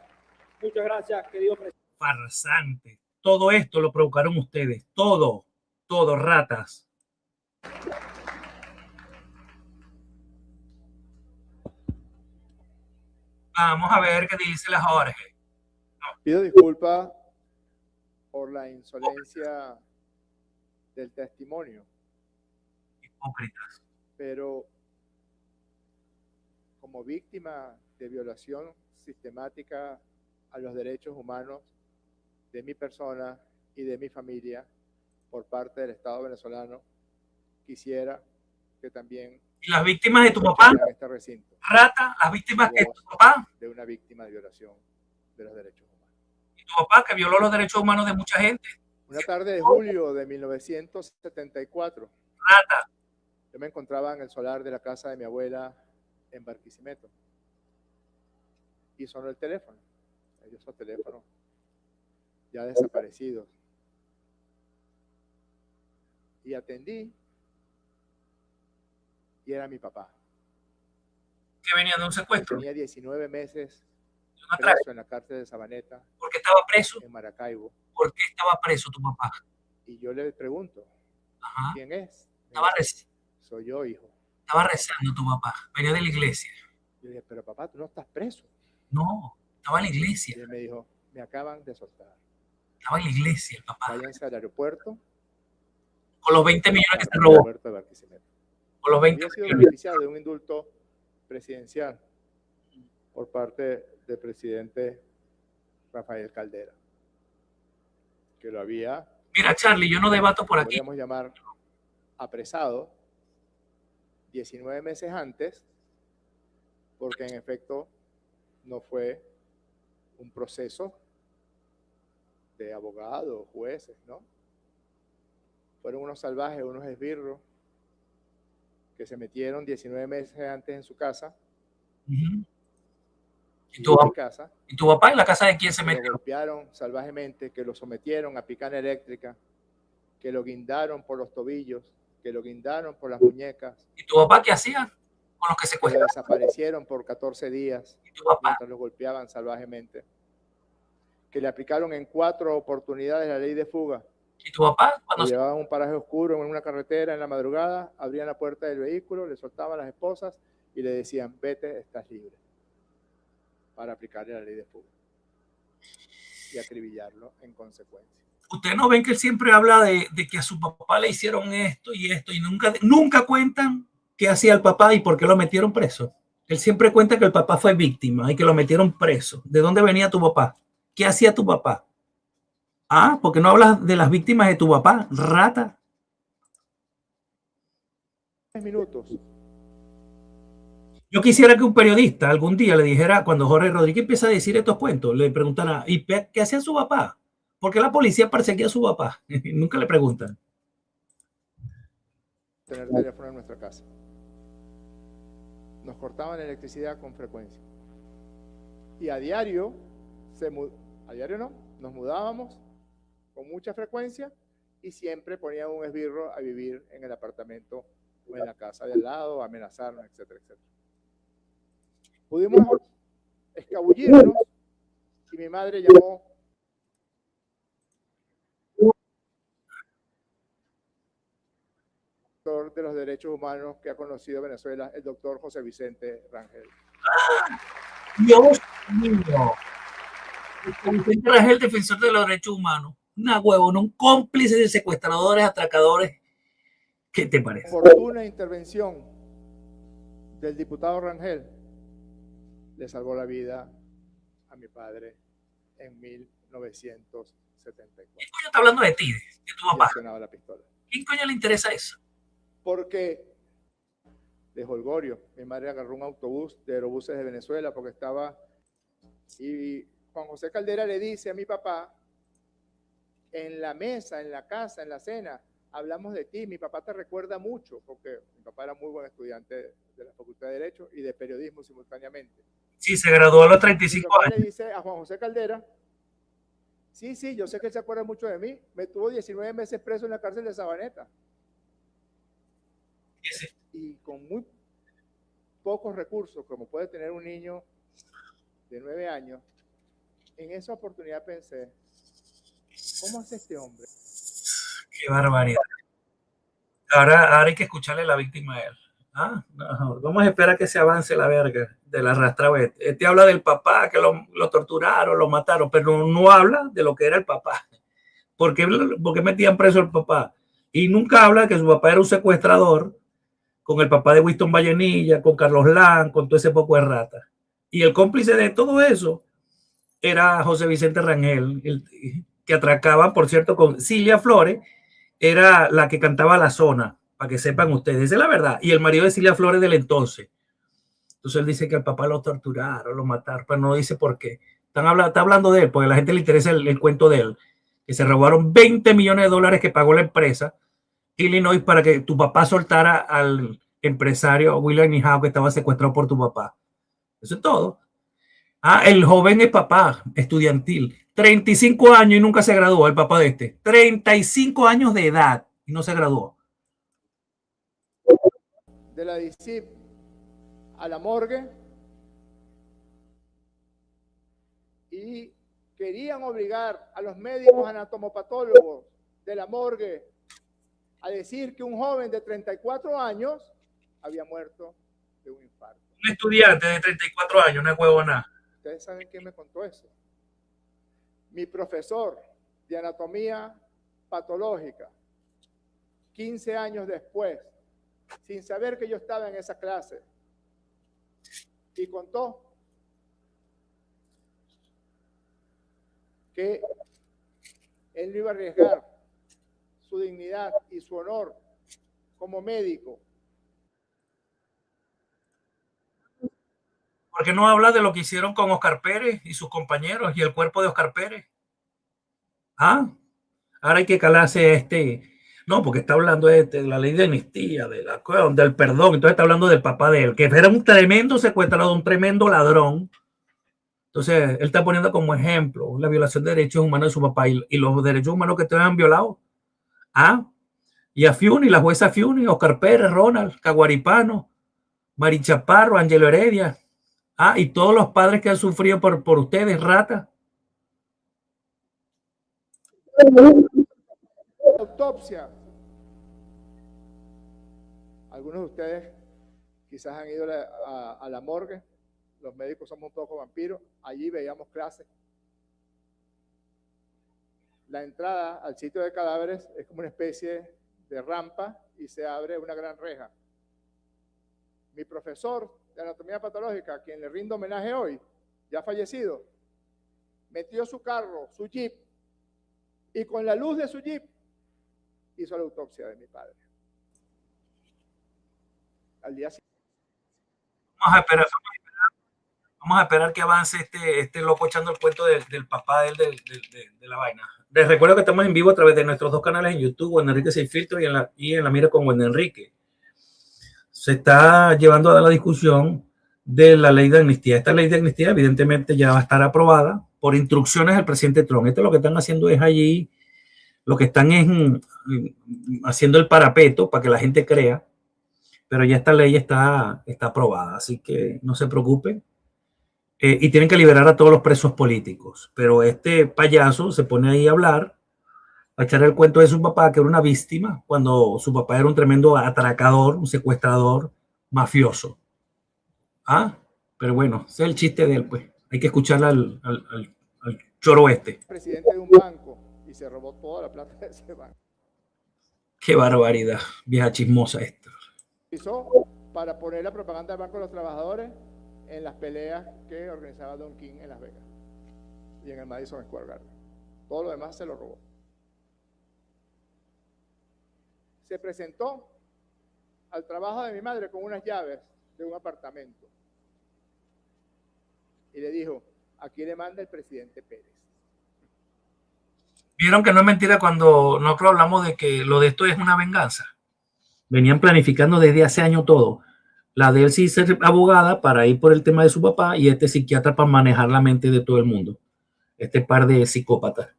Muchas gracias, querido presidente. Farsante. Todo esto lo provocaron ustedes. Todo, ratas. Vamos a ver qué dice la Jorge. Pido disculpas por la insolencia del testimonio. Hipócritas. Pero como víctima de violación sistemática a los derechos humanos de mi persona y de mi familia por parte del Estado venezolano, quisiera que también... ¿Y las víctimas de tu papá? En este recinto, rata, las víctimas de tu papá. De una víctima de violación de los derechos humanos. ¿Y tu papá que violó los derechos humanos de mucha gente? Una tarde de julio de 1974, rata, yo me encontraba en el solar de la casa de mi abuela en Barquisimeto y sonó el teléfono. Esos teléfonos ya desaparecidos. Y atendí y era mi papá. Que venía de un secuestro. Tenía 19 meses preso en la cárcel de Sabaneta. ¿Por qué estaba preso? En Maracaibo. ¿Por qué estaba preso tu papá? Y yo le pregunto, ¿quién es? Estaba rezando. Soy yo, hijo. Estaba rezando tu papá. Venía de la iglesia. Yo le dije, pero papá, tú no estás preso. No, estaba en la iglesia. Y él me dijo, me acaban de soltar. Estaba en la iglesia el papá. Váyanse al aeropuerto. Con los 20 millones que se robó. Con los 20 Había sido beneficiado de un indulto presidencial por parte del presidente Rafael Caldera, que lo había... Mira, Charlie, yo no debato por aquí. Podríamos llamar apresado 19 meses antes, porque en efecto no fue un proceso de abogados, jueces, ¿no? Fueron unos salvajes, unos esbirros, que se metieron 19 meses antes en su casa. Ujú. ¿Y en mi casa? ¿Y tu papá en la casa de quién se que lo metió? golpearon salvajemente, que lo sometieron a picana eléctrica, que lo guindaron por los tobillos, que lo guindaron por las muñecas, ¿Y tu papá qué hacía con los que que lo secuestraron? desaparecieron por 14 días ¿Y tu papá? mientras lo golpeaban salvajemente, que le aplicaron en 4 oportunidades la ley de fuga. ¿Y tu papá? Lo Cuando se... llevaban a un paraje oscuro en una carretera en la madrugada, abrían la puerta del vehículo, le soltaban las esposas y le decían, vete, estás libre, para aplicarle la ley de fuga y acribillarlo en consecuencia. Ustedes no ven que él siempre habla de que a su papá le hicieron esto y nunca cuentan qué hacía el papá y por qué lo metieron preso. Él siempre cuenta que el papá fue víctima y que lo metieron preso. ¿De dónde venía tu papá? ¿Qué hacía tu papá? Ah, ¿por qué no hablas de las víctimas de tu papá, rata? 10 minutos. Yo quisiera que un periodista algún día le dijera, cuando Jorge Rodríguez empieza a decir estos cuentos, le preguntara, ¿y qué hacía su papá? ¿Por qué la policía perseguía a su papá? Nunca le preguntan. Tener teléfono en nuestra casa. Nos cortaban la electricidad con frecuencia. Y a diario, nos mudábamos con mucha frecuencia y siempre ponían un esbirro a vivir en el apartamento o en la casa de al lado, a amenazarnos, etcétera, etcétera. Pudimos escabullirnos y mi madre llamó de los derechos humanos que ha conocido Venezuela, el doctor José Vicente Rangel. Dios mío. José Vicente Rangel, defensor de los derechos humanos. Una huevona, un cómplice de secuestradores, atracadores. ¿Qué te parece? Oportuna intervención del diputado Rangel le salvó la vida a mi padre en 1974. ¿Quién coño está hablando de ti, de tu papá? La pistola. ¿Quién coño le interesa eso? Porque de Holgorio, mi madre agarró un autobús de Aerobuses de Venezuela porque estaba, y Juan José Caldera le dice a mi papá, en la mesa, en la casa, en la cena, hablamos de ti, mi papá te recuerda mucho, porque mi papá era muy buen estudiante de la Facultad de Derecho y de Periodismo simultáneamente. Sí, se graduó a los 35 años. Le dice a Juan José Caldera, sí, yo sé que él se acuerda mucho de mí, me tuvo 19 meses preso en la cárcel de Sabaneta. Y con muy pocos recursos, como puede tener un niño de 9 años, en esa oportunidad pensé, ¿cómo hace este hombre? Qué barbaridad. Ahora hay que escucharle a la víctima a él. Ah, no, vamos a esperar que se avance la verga de la arrastrada. Este habla del papá, que lo torturaron, lo mataron, pero no habla de lo que era el papá. ¿Por qué metían preso al papá? Y nunca habla de que su papá era un secuestrador, con el papá de Winston Vallenilla, con Carlos Lan, con todo ese poco de rata. Y el cómplice de todo eso era José Vicente Rangel, que atracaba, por cierto, con Cilia Flores, era la que cantaba La Zona, para que sepan ustedes, esa es la verdad. Y el marido de Cilia Flores del entonces. Entonces él dice que al papá lo torturaron, lo mataron, pero no dice por qué. Está hablando de él, porque a la gente le interesa el cuento de él, que se robaron $20 millones que pagó la empresa Illinois para que tu papá soltara al empresario William Nijao que estaba secuestrado por tu papá. Eso es todo. Ah, el joven es papá estudiantil, 35 años y nunca se graduó, el papá de este. 35 años de edad y no se graduó. De la DICIP a la morgue y querían obligar a los médicos anatomopatólogos de la morgue a decir que un joven de 34 años había muerto de un infarto. Un estudiante de 34 años, no es huevona. ¿Ustedes saben quién me contó eso? Mi profesor de anatomía patológica, 15 años después, sin saber que yo estaba en esa clase, y contó que él no iba a arriesgar su dignidad y su honor como médico ¿Por qué no habla de lo que hicieron con Oscar Pérez y sus compañeros y el cuerpo de Oscar Pérez? Ah, ahora hay que calarse no, porque está hablando de la ley de amnistía, del perdón, entonces está hablando del papá de él, que era un tremendo secuestrador, un tremendo ladrón. Entonces, él está poniendo como ejemplo la violación de derechos humanos de su papá y los derechos humanos que te han violado. Ah, y a Fiuni, la jueza Fiuni, Oscar Pérez, Ronald, Caguaripano, Mari Chaparro, Angelo Heredia. Ah, y todos los padres que han sufrido por ustedes, rata. Autopsia. Algunos de ustedes quizás han ido a la morgue. Los médicos somos un poco vampiros. Allí veíamos clases. La entrada al sitio de cadáveres es como una especie de rampa y se abre una gran reja. Mi profesor de anatomía patológica, a quien le rindo homenaje hoy, ya fallecido, metió su carro, su jeep, y con la luz de su jeep hizo la autopsia de mi padre. Al día siguiente. Vamos a esperar que avance este loco echando el cuento del papá de la vaina. Les recuerdo que estamos en vivo a través de nuestros dos canales en YouTube, Juan Enrique Sin Filtro y en la Mira con Juan Enrique. Se está llevando a la discusión de la ley de amnistía. Esta ley de amnistía evidentemente ya va a estar aprobada por instrucciones del presidente Trump. Esto lo que están haciendo es allí, lo que están es haciendo el parapeto para que la gente crea, pero ya esta ley está aprobada, así que no se preocupen. Y tienen que liberar a todos los presos políticos. Pero este payaso se pone ahí a hablar, a echar el cuento de su papá, que era una víctima, cuando su papá era un tremendo atracador, un secuestrador, mafioso. Ah, pero bueno, ese es el chiste de él, pues. Hay que escuchar al choro este. Presidente de un banco y se robó toda la plata de ese banco. Qué barbaridad, vieja chismosa esta. Hizo para poner la propaganda del Banco de los Trabajadores en las peleas que organizaba Don King en Las Vegas y en el Madison Square Garden. Todo lo demás se lo robó. Se presentó al trabajo de mi madre con unas llaves de un apartamento y le dijo, aquí le manda el presidente Pérez. Vieron que no es mentira cuando nosotros hablamos de que lo de esto es una venganza. Venían planificando desde hace años todo. La de él sí ser abogada para ir por el tema de su papá y este psiquiatra para manejar la mente de todo el mundo. Este par de psicópatas.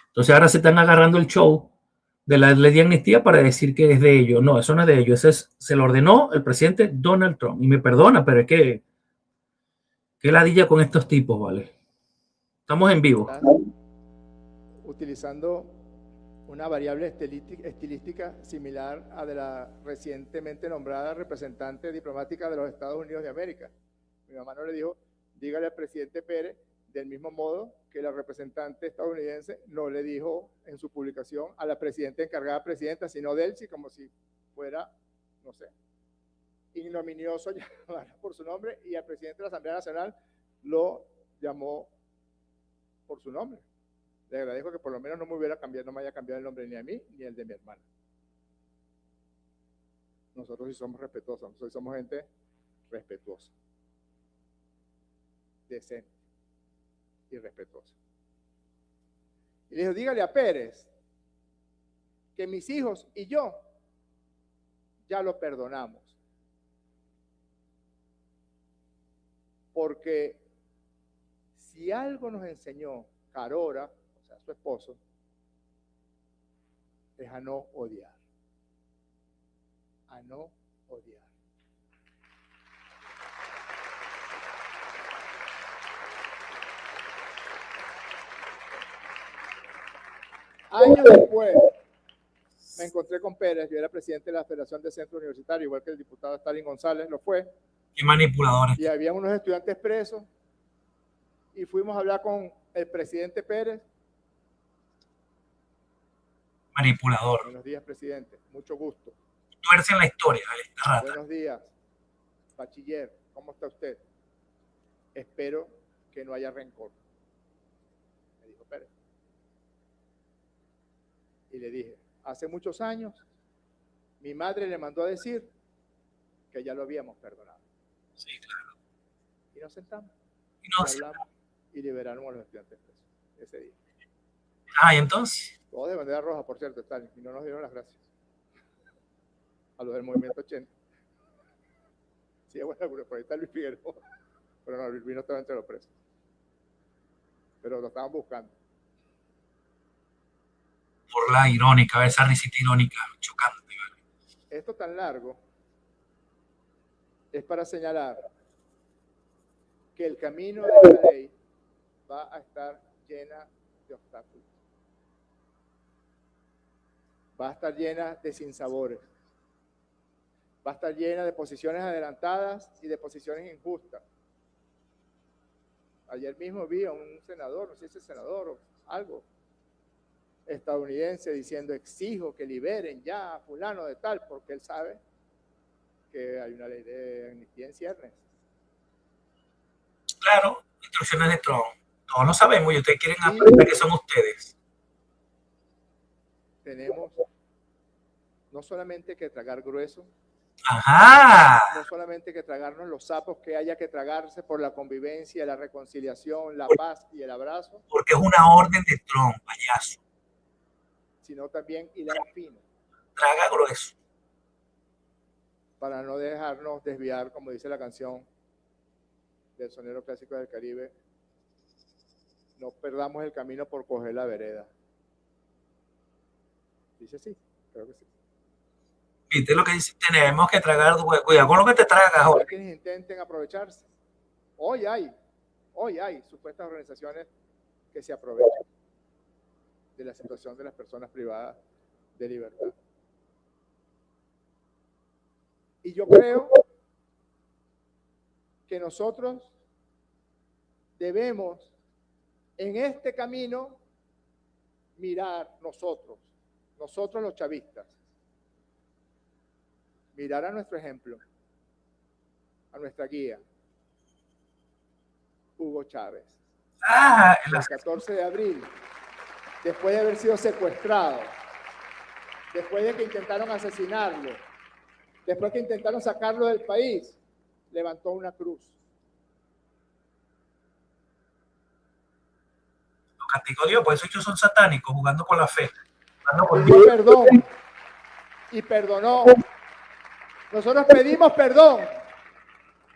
Entonces ahora se están agarrando el show de la ley de amnistía para decir que es de ellos. No, eso no es de ellos. Se lo ordenó el presidente Donald Trump. Y me perdona, pero es que qué ladilla con estos tipos, ¿vale? Estamos en vivo. Utilizando una variable estilística similar a de la recientemente nombrada representante diplomática de los Estados Unidos de América. Mi mamá no le dijo, dígale al presidente Pérez, del mismo modo que la representante estadounidense no le dijo en su publicación a la presidenta encargada presidenta, sino Delcy, como si fuera, no sé, ignominioso llamarla por su nombre, y al presidente de la Asamblea Nacional lo llamó por su nombre. Le agradezco que por lo menos no me haya cambiado el nombre ni a mí ni el de mi hermana. Nosotros sí somos respetuosos, nosotros somos gente respetuosa, decente y respetuosa. Y le dijo, dígale a Pérez que mis hijos y yo ya lo perdonamos. Porque si algo nos enseñó Carora, su esposo, es a no odiar. A no odiar. Años después, me encontré con Pérez, yo era presidente de la Federación de Centros Universitarios, igual que el diputado Stalin González lo fue. Qué manipuladores. Y había unos estudiantes presos, y fuimos a hablar con el presidente Pérez. Manipulador. Buenos días, presidente. Mucho gusto. Tuerce en la historia, esta rata. Buenos días, bachiller. ¿Cómo está usted? Espero que no haya rencor, me dijo Pérez. Y le dije, hace muchos años, mi madre le mandó a decir que ya lo habíamos perdonado. Sí, claro. Y nos sentamos, Y no y sé. hablamos y liberamos a los estudiantes presos ese día. Ah, y entonces. Todos de bandera roja, por cierto, Stalin, y no nos dieron las gracias. A los del movimiento 80. Sí, bueno, por ahí está Luis Figueroa. Pero no, Luis no estaba entre los presos. Pero lo estaban buscando. Por la irónica, esa risita irónica, chocante. ¿Vale? Esto tan largo es para señalar que el camino de esta ley va a estar llena de obstáculos. Va a estar llena de sinsabores. Va a estar llena de posiciones adelantadas y de posiciones injustas. Ayer mismo vi a un senador, no sé si es senador o algo, estadounidense diciendo: exijo que liberen ya a fulano de tal, porque él sabe que hay una ley de amnistía en ciernes. Claro, instrucciones de Trump. Todos lo sabemos y ustedes quieren aprender que son ustedes. Tenemos no solamente que tragar grueso, Ajá. no solamente que tragarnos los sapos que haya que tragarse por la convivencia, la reconciliación, la paz y el abrazo, Porque es una orden de Trump, payaso. sino también hilar fino. Traga grueso. Para no dejarnos desviar, como dice la canción del sonero clásico del Caribe, no perdamos el camino por coger la vereda. Dice sí, creo que sí. ¿Viste lo que dice? Tenemos que tragar, cuidado con lo que te tragas, Para Jorge. quienes intenten aprovecharse. Hoy hay supuestas organizaciones que se aprovechan de la situación de las personas privadas de libertad. Y yo creo que nosotros debemos en este camino mirar nosotros los chavistas, mirar a nuestro ejemplo, a nuestra guía, Hugo Chávez. El 14 de abril, después de haber sido secuestrado, después de que intentaron asesinarlo, después que intentaron sacarlo del país, levantó una cruz. Lo castigó Dios, por eso ellos son satánicos, jugando con la fe. Pidió perdón y perdonó. Nosotros pedimos perdón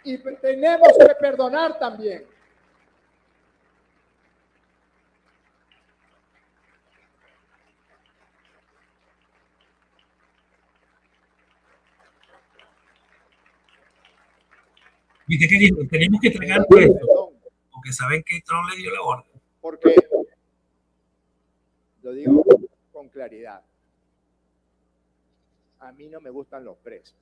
y tenemos que perdonar también. ¿Viste qué dijo? Tenemos que tragar esto, porque saben que Trump le dio la orden. Porque lo digo con claridad. A mí no me gustan los presos.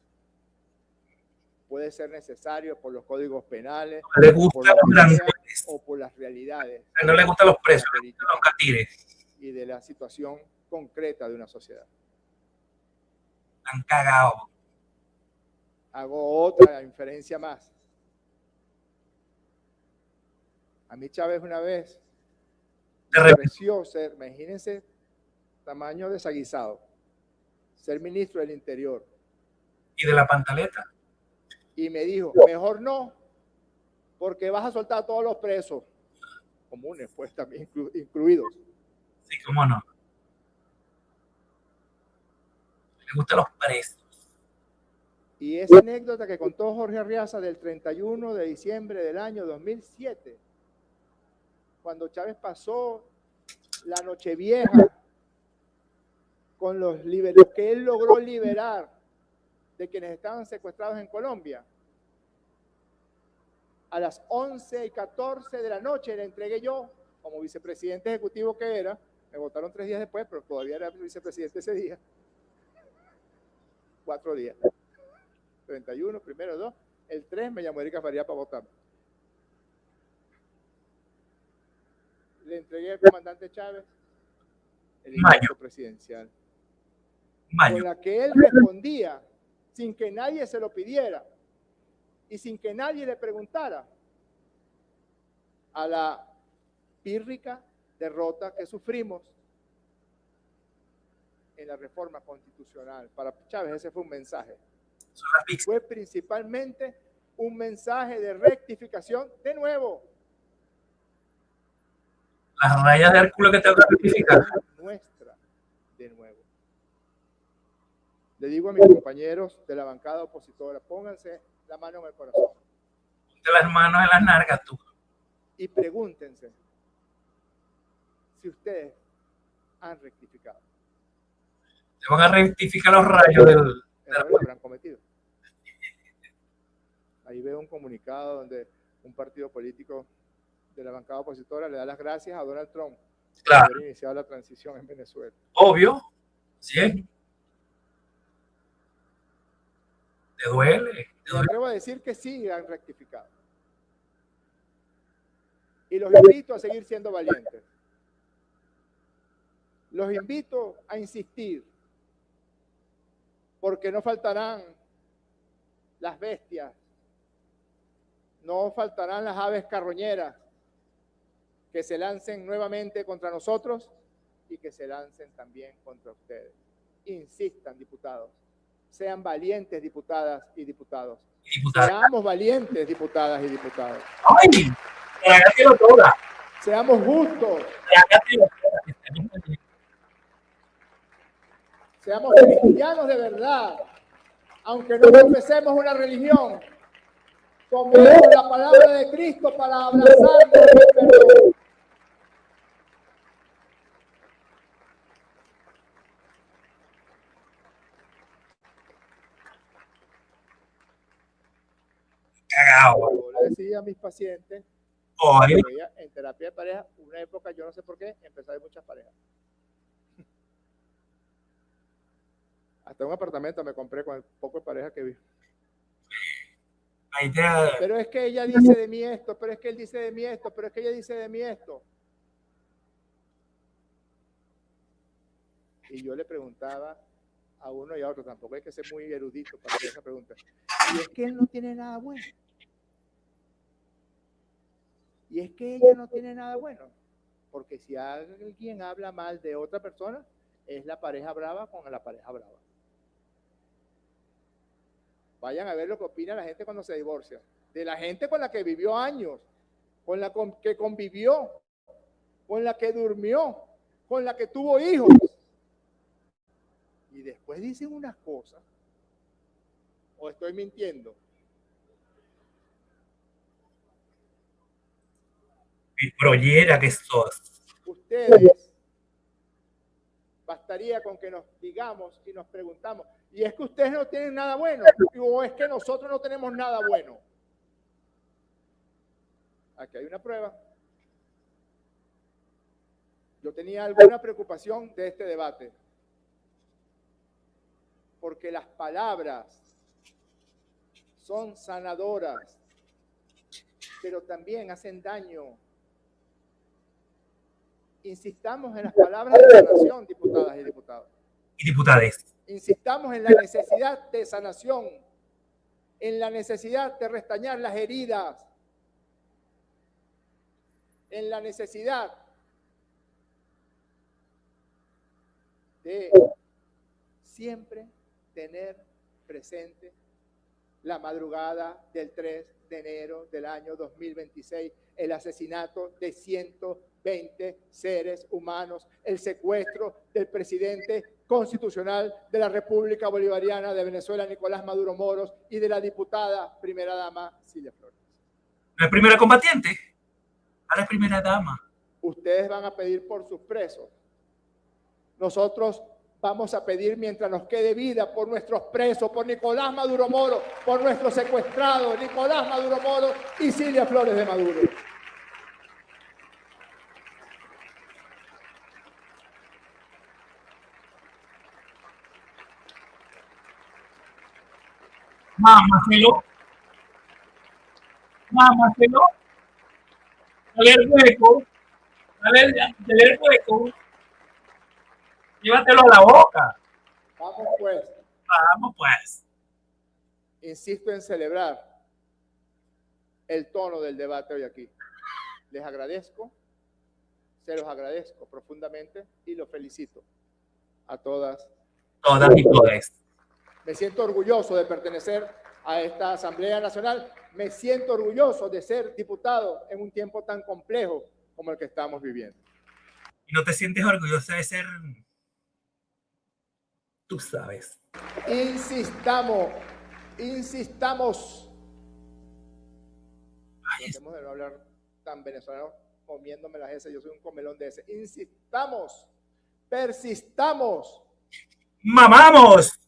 Puede ser necesario por los códigos penales, No le gusta por la los vida, grandes. o por las realidades. No le gustan los presos, le gustan los catires. Y de la situación concreta de una sociedad. Han cagado. Hago otra inferencia más. A mí Chávez una vez me ofreció ser, imagínense, tamaño desaguisado, ser ministro del Interior. ¿Y de la pantaleta? Y me dijo, mejor no, porque vas a soltar a todos los presos comunes, pues también incluidos. Sí, cómo no. Le gustan los presos. Y esa anécdota que contó Jorge Arriaza del 31 de diciembre del año 2007, cuando Chávez pasó la Nochevieja con los que él logró liberar de quienes estaban secuestrados en Colombia. A las 11:14 de la noche le entregué yo, como vicepresidente ejecutivo que era, me votaron 3 días después, pero todavía era vicepresidente ese día. 4 días. 31, primero 2, el 3 me llamó Erika Faría para votar. Le entregué al comandante Chávez el ingreso presidencial. Con la que él respondía sin que nadie se lo pidiera y sin que nadie le preguntara a la pírrica derrota que sufrimos en la reforma constitucional. Para Chávez ese fue un mensaje. Fue principalmente un mensaje de rectificación de nuevo. Las rayas de Hércules que tengo que rectificar. Nuestra de nuevo. Le digo a mis compañeros de la bancada opositora, pónganse la mano en el corazón. Ponte las manos en las nalgas tú. Y pregúntense si ustedes han rectificado. Se van a rectificar los rayos del... Errores habrán cometido. Ahí veo un comunicado donde un partido político de la bancada opositora le da las gracias a Donald Trump por Claro. haber iniciado la transición en Venezuela. Obvio. ¿Sí? ¿Te duele? Me atrevo a decir que sí han rectificado. Y los invito a seguir siendo valientes. Los invito a insistir, porque no faltarán las bestias, no faltarán las aves carroñeras que se lancen nuevamente contra nosotros y que se lancen también contra ustedes. Insistan, diputados. Sean valientes, diputadas y diputados. Seamos valientes, diputadas y diputados. ¡Ay! Trágatelo toda. Seamos justos. Trágatelo toda. Seamos cristianos de verdad. Aunque no profesemos una religión, tomemos la palabra de Cristo para abrazarnos del perdón. Cagao. Yo le decía a mis pacientes, Ay, en terapia de pareja, una época, yo no sé por qué, empecé a ver muchas parejas. Hasta un apartamento me compré con el poco de pareja que vi. ahí te... Pero es que ella dice de mí esto, pero es que él dice de mí esto, pero es que ella dice de mí esto. Y yo le preguntaba a uno y a otro, tampoco hay que ser muy erudito para hacer esa pregunta. Y es que él no tiene nada bueno. Y es que ella no tiene nada bueno. Porque si alguien habla mal de otra persona, es la pareja brava con la pareja brava. Vayan a ver lo que opina la gente cuando se divorcia. De la gente con la que vivió años, con la que convivió, con la que durmió, con la que tuvo hijos. Y después dicen unas cosas. ¿O estoy mintiendo? Brollera que sos. Ustedes, bastaría con que nos digamos y nos preguntamos, ¿y es que ustedes no tienen nada bueno? ¿O es que nosotros no tenemos nada bueno? Aquí hay una prueba. Yo tenía alguna preocupación de este debate, porque las palabras son sanadoras, pero también hacen daño. Insistamos en las palabras de sanación, diputadas y diputados. Y diputades. Insistamos en la necesidad de sanación, en la necesidad de restañar las heridas, en la necesidad de siempre tener presente la madrugada del 3 de enero del año 2026, el asesinato de 120 seres humanos, el secuestro del presidente constitucional de la República Bolivariana de Venezuela, Nicolás Maduro Moros, y de la diputada primera dama Cilia Flores. ¿No es primera combatiente? Ahora es primera dama. Ustedes van a pedir por sus presos. Nosotros vamos a pedir, mientras nos quede vida, por nuestros presos, por Nicolás Maduro Moro, por nuestros secuestrados, Nicolás Maduro Moro y Cilia Flores de Maduro. Mámaselo. Mámaselo. Dale el hueco. Dale el hueco. Llévatelo a la boca. Vamos pues. Vamos pues. Insisto en celebrar el tono del debate hoy aquí. Les agradezco, se los agradezco profundamente y los felicito a todas. Todas y todas. Me siento orgulloso de pertenecer a esta Asamblea Nacional me siento orgulloso de ser diputado en un tiempo tan complejo como el que estamos viviendo. ¿Y no te sientes orgullosa de ser? Tú sabes. Insistamos. Tratemos de no hablar tan venezolano comiéndome las S, yo soy un comelón de ese. Insistamos, persistamos. Mamamos,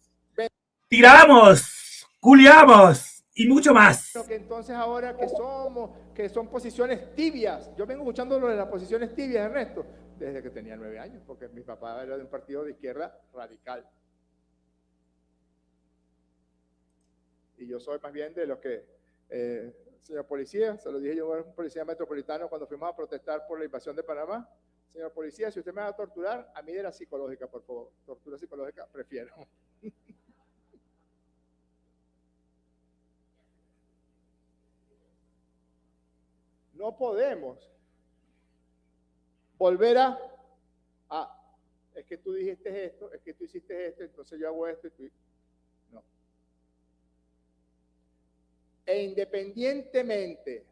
tiramos, culiamos y mucho más. Que entonces ahora que son posiciones tibias, yo vengo escuchando lo de las posiciones tibias, Ernesto, desde que tenía 9 años, porque mi papá era de un partido de izquierda radical. Y yo soy más bien de los que, señor policía, se lo dije yo a un policía metropolitano cuando fuimos a protestar por la invasión de Panamá. Señor policía, si usted me va a torturar, a mí de la psicológica, por favor. Tortura psicológica, prefiero. No podemos volver es que tú dijiste esto, es que tú hiciste esto, entonces yo hago esto y tú... No. E independientemente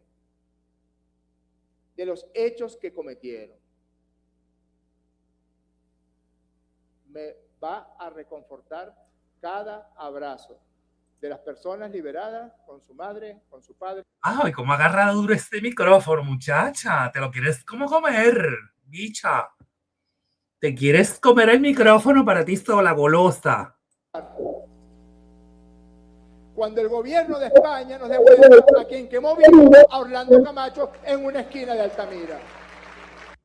de los hechos que cometieron, me va a reconfortar cada abrazo de las personas liberadas con su madre, con su padre. Ay, cómo agarra duro este micrófono, muchacha. Te lo quieres como comer, bicha. Te quieres comer el micrófono para ti sola, golosa. Cuando el gobierno de España nos devuelve a quien quemó vivo a Orlando Camacho en una esquina de Altamira.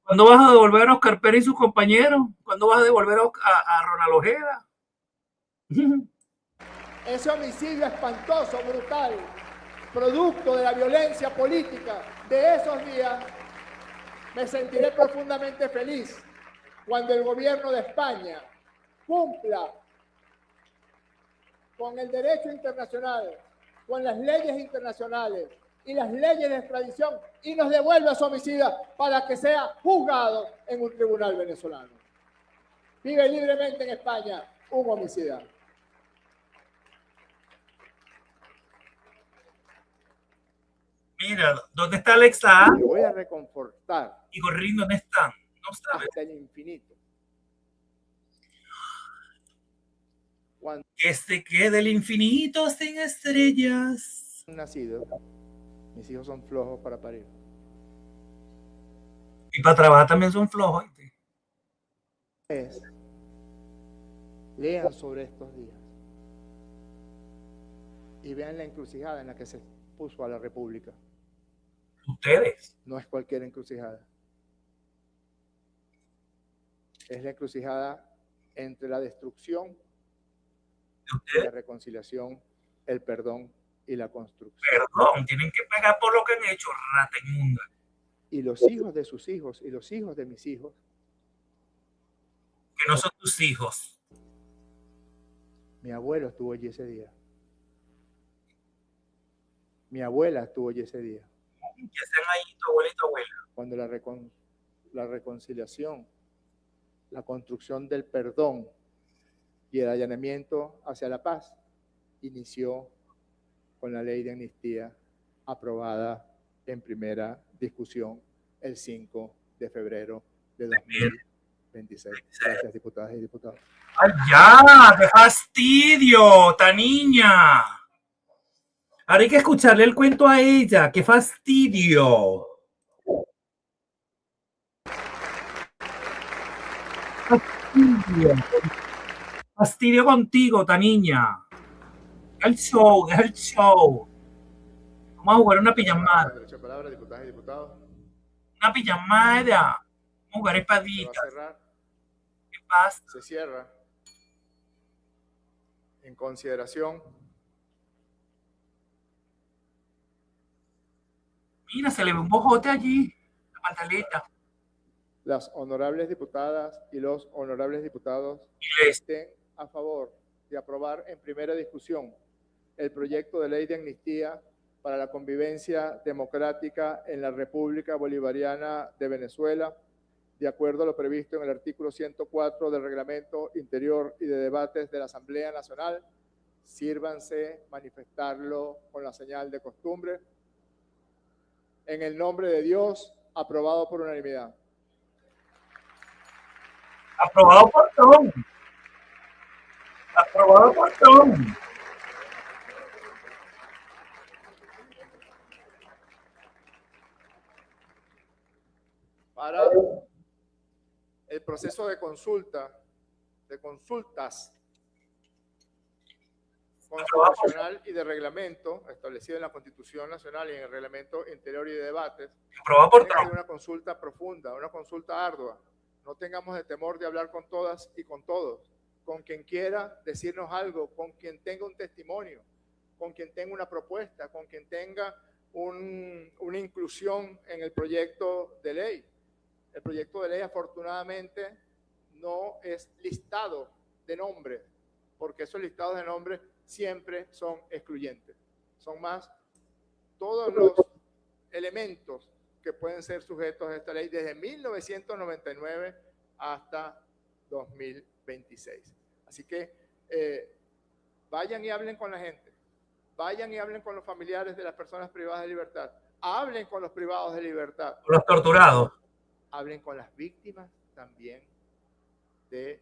¿Cuándo vas a devolver a Oscar Pérez y sus compañeros? ¿Cuándo vas a devolver a Ronald Ojeda? Ese homicidio espantoso, brutal, producto de la violencia política de esos días, me sentiré profundamente feliz cuando el gobierno de España cumpla con el derecho internacional, con las leyes internacionales y las leyes de extradición y nos devuelva a su homicida para que sea juzgado en un tribunal venezolano. Vive libremente en España un homicida. Mira, ¿dónde está Alexa? Yo voy a reconfortar. ¿Y Gorrín dónde están? No sabes. Hasta el infinito. Cuando Que se quede el infinito sin estrellas. han nacido, mis hijos son flojos para parir. Y para trabajar también son flojos. Lean sobre estos días y vean la encrucijada en la que se puso a la República. Ustedes. No es cualquier encrucijada. Es la encrucijada entre la destrucción, la reconciliación, el perdón y la construcción. Perdón, tienen que pagar por lo que han hecho, rata inmunda. Y los hijos de sus hijos y los hijos de mis hijos. Que no son tus hijos. Mi abuelo estuvo allí ese día. Mi abuela estuvo allí ese día. ¿Qué hacen ahí tu abuela y tu abuela? Cuando la reconciliación, la construcción del perdón y el allanamiento hacia la paz inició con la ley de amnistía aprobada en primera discusión el 5 de febrero de 2026. Gracias, diputadas y diputados. ¡Ay, ya! ¡Qué fastidio, esta niña! Ahora hay que escucharle el cuento a ella. ¡Qué fastidio! Fastidio contigo, esta niña. Deja el show, deja el show. Vamos a jugar una pijamada. Derecho de palabra, diputadas y diputados. Una pijamada. Vamos a jugar Se va espaditas. a cerrar. ¿Qué pasa? Se cierra. En consideración. Mira, se le ve un bojote allí. La pantaleta. Las honorables diputadas y los honorables diputados estén a favor de aprobar en primera discusión el proyecto de ley de amnistía para la convivencia democrática en la República Bolivariana de Venezuela, de acuerdo a lo previsto en el artículo 104 del Reglamento Interior y de Debates de la Asamblea Nacional, Sírvanse manifestarlo con la señal de costumbre. En el nombre de Dios, aprobado por unanimidad. Aprobado por Tom. Aprobado por Tom. Para el proceso de consultas constitucional y de reglamento establecido en la Constitución Nacional y en el Reglamento Interior y de Debates, Aprobado por tiene que Tom. ser una consulta profunda, una consulta ardua. No tengamos el temor de hablar con todas y con todos, con quien quiera decirnos algo, con quien tenga un testimonio, con quien tenga una propuesta, con quien tenga una inclusión en el proyecto de ley. El proyecto de ley, afortunadamente, no es listado de nombre, porque esos listados de nombre siempre son excluyentes. Son más todos los elementos que pueden ser sujetos a esta ley desde 1999 hasta 2026. Así que vayan y hablen con la gente, vayan y hablen con los familiares de las personas privadas de libertad, hablen con los privados de libertad. Los torturados. Hablen con las víctimas también de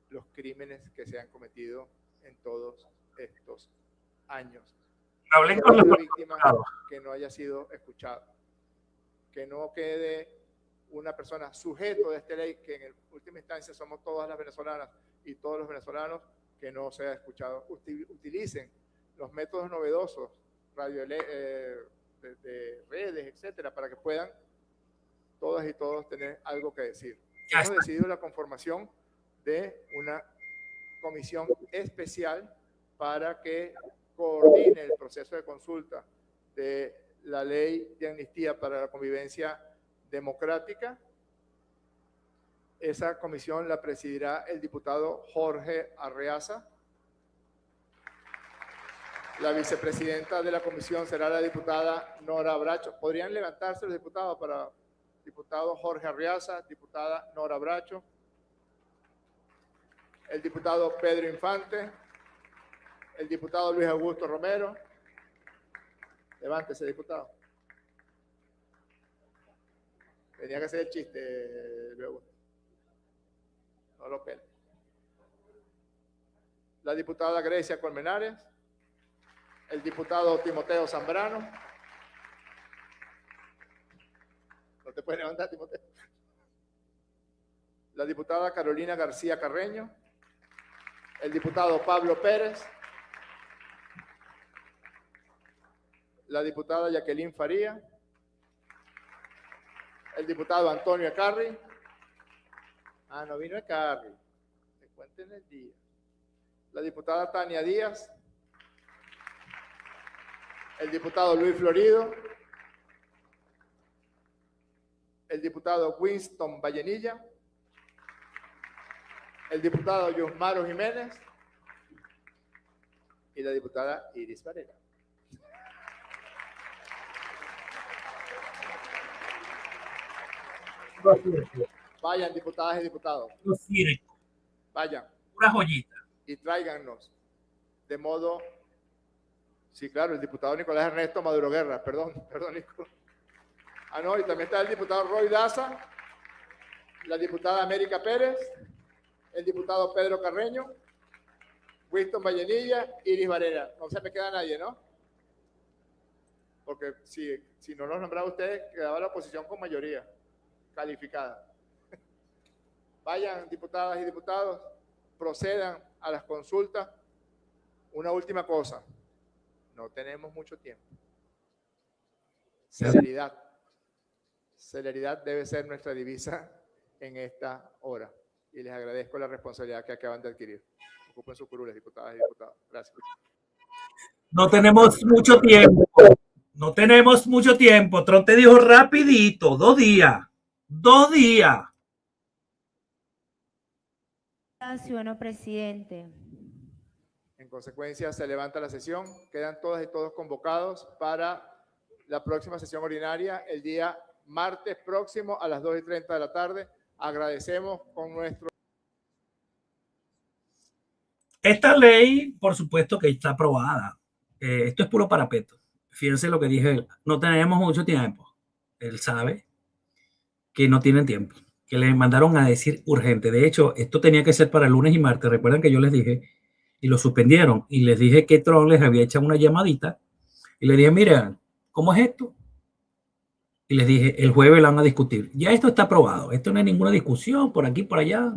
los crímenes que se han cometido en todos estos años. Hablen con los víctima que no haya sido escuchada, que no quede una persona sujeto de esta ley, que en última instancia somos todas las venezolanas y todos los venezolanos, que no sea escuchado. Utilicen los métodos novedosos, de redes, etcétera, para que puedan todas y todos tener algo que decir. Hemos decidido la conformación de una comisión especial para que coordine el proceso de consulta de la ley de amnistía para la convivencia democrática. Esa comisión la presidirá el diputado Jorge Arreaza. La vicepresidenta de la comisión será la diputada Nora Bracho. ¿Podrían levantarse los diputados para diputado Jorge Arreaza, diputada Nora Bracho, el diputado Pedro Infante, el diputado Luis Augusto Romero? Levántese, diputado. Tenía que hacer el chiste, Luis Augusto. No lo pele. La diputada Grecia Colmenares, el diputado Timoteo Zambrano. No te puedes levantar, Timoteo. La diputada Carolina García Carreño, el diputado Pablo Pérez, la diputada Jacqueline Faría, el diputado Antonio Ecarri. Ah, no vino Ecarri. Me cuenten el día. La diputada Tania Díaz, el diputado Luis Florido, el diputado Winston Vallenilla, el diputado Yusmaro Jiménez y la diputada Iris Varela. Vayan, diputadas y diputados. Vayan. Una joyita. Y tráiganos de modo... Sí, claro, el diputado Nicolás Ernesto Maduro Guerra. Perdón, Nico. Ah, no, y también está el diputado Roy Daza, la diputada América Pérez, el diputado Pedro Carreño, Winston Vallenilla, Iris Varela. No se me queda nadie, ¿no? Porque si no los nombraba ustedes, quedaba la oposición con mayoría calificada. Vayan, diputadas y diputados, procedan a las consultas. Una última cosa, no tenemos mucho tiempo. Celeridad. Celeridad debe ser nuestra divisa en esta hora. Y les agradezco la responsabilidad que acaban de adquirir. Ocupen sus curules, diputadas y diputados. Gracias. No tenemos mucho tiempo. No tenemos mucho tiempo. Tron te dijo rapidito, 2 días. 2 días. Ciudadano presidente. En consecuencia, se levanta la sesión. Quedan todas y todos convocados para la próxima sesión ordinaria el día martes próximo a las 2:30 de la tarde. Agradecemos con nuestro Esta ley, por supuesto que está aprobada. Esto es puro parapeto. Fíjense lo que dije él. No tenemos mucho tiempo. Él sabe que no tienen tiempo, que le mandaron a decir urgente. De hecho, esto tenía que ser para el lunes y martes. Recuerdan que yo les dije y lo suspendieron y les dije que Trump les había echado una llamadita y les dije, mira, ¿cómo es esto? Y les dije, el jueves la van a discutir. Ya esto está aprobado. Esto no hay ninguna discusión por aquí, por allá.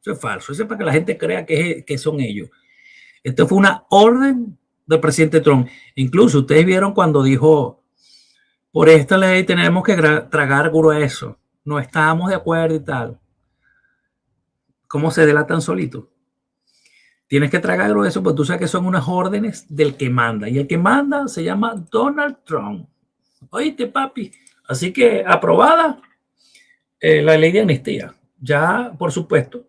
Eso es falso. Eso es para que la gente crea que son ellos. Esto fue una orden del presidente Trump. Incluso ustedes vieron cuando dijo, por esta ley tenemos que tragar grueso. No estamos de acuerdo y tal. ¿Cómo se delatan solitos? Tienes que tragar grueso, porque tú sabes que son unas órdenes del que manda. Y el que manda se llama Donald Trump. Oíste, papi. Así que aprobada la ley de amnistía. Ya, por supuesto,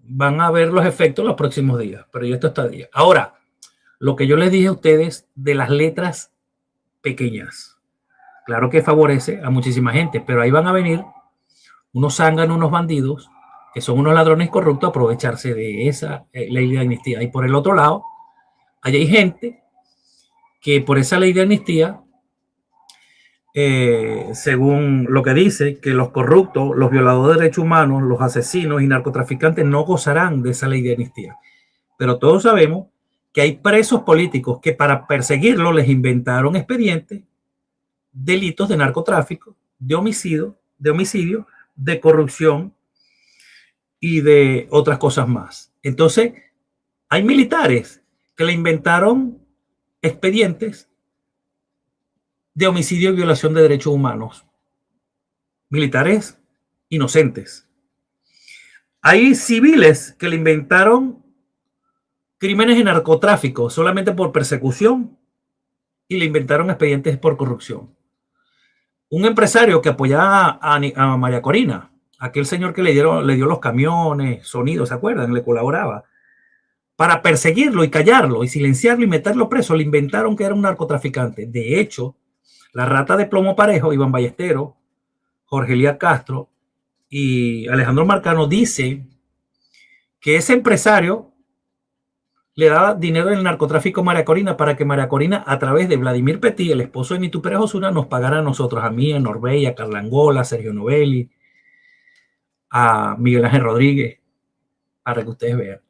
van a ver los efectos los próximos días. Pero ya esto está día. Ahora, lo que yo les dije a ustedes de las letras pequeñas. Claro que favorece a muchísima gente, pero ahí van a venir unos zánganos, unos bandidos, que son unos ladrones corruptos, a aprovecharse de esa ley de amnistía. Y por el otro lado, allá hay gente que por esa ley de amnistía, según lo que dice, que los corruptos, los violadores de derechos humanos, los asesinos y narcotraficantes no gozarán de esa ley de amnistía. Pero todos sabemos que hay presos políticos que para perseguirlos les inventaron expedientes, delitos de narcotráfico, de homicidio, de corrupción y de otras cosas más. Entonces, hay militares que le inventaron expedientes de homicidio y violación de derechos humanos. Militares inocentes. Hay civiles que le inventaron crímenes de narcotráfico solamente por persecución y le inventaron expedientes por corrupción. Un empresario que apoyaba a María Corina, aquel señor que le dio los camiones, sonidos, ¿se acuerdan? Le colaboraba. Para perseguirlo y callarlo y silenciarlo y meterlo preso, le inventaron que era un narcotraficante. De hecho, la rata de plomo parejo, Iván Ballesteros, Jorge Elías Castro y Alejandro Marcano dicen que ese empresario le daba dinero del narcotráfico a María Corina para que María Corina, a través de Vladimir Petit, el esposo de Nitu Pérez Osuna, nos pagara a nosotros, a mí, a Norbey, a Carla Angola, a Sergio Novelli, a Miguel Ángel Rodríguez, para que ustedes vean.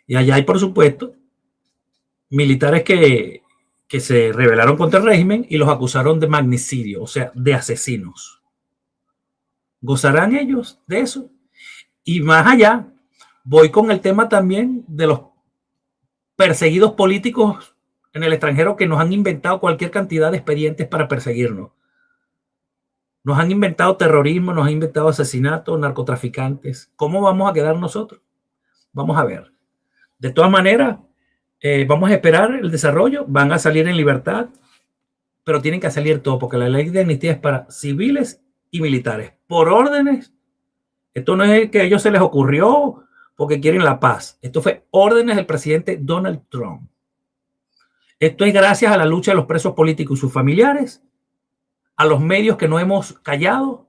Y allá hay, por supuesto, militares que se rebelaron contra el régimen y los acusaron de magnicidio, o sea, de asesinos. ¿Gozarán ellos de eso? Y más allá, voy con el tema también de los perseguidos políticos en el extranjero que nos han inventado cualquier cantidad de expedientes para perseguirnos. Nos han inventado terrorismo, nos han inventado asesinatos, narcotraficantes. ¿Cómo vamos a quedar nosotros? Vamos a ver. De todas maneras, vamos a esperar el desarrollo. Van a salir en libertad, pero tienen que salir todo, porque la ley de amnistía es para civiles y militares. Por órdenes. Esto no es que a ellos se les ocurrió porque quieren la paz. Esto fue órdenes del presidente Donald Trump. Esto es gracias a la lucha de los presos políticos y sus familiares, a los medios que no hemos callado,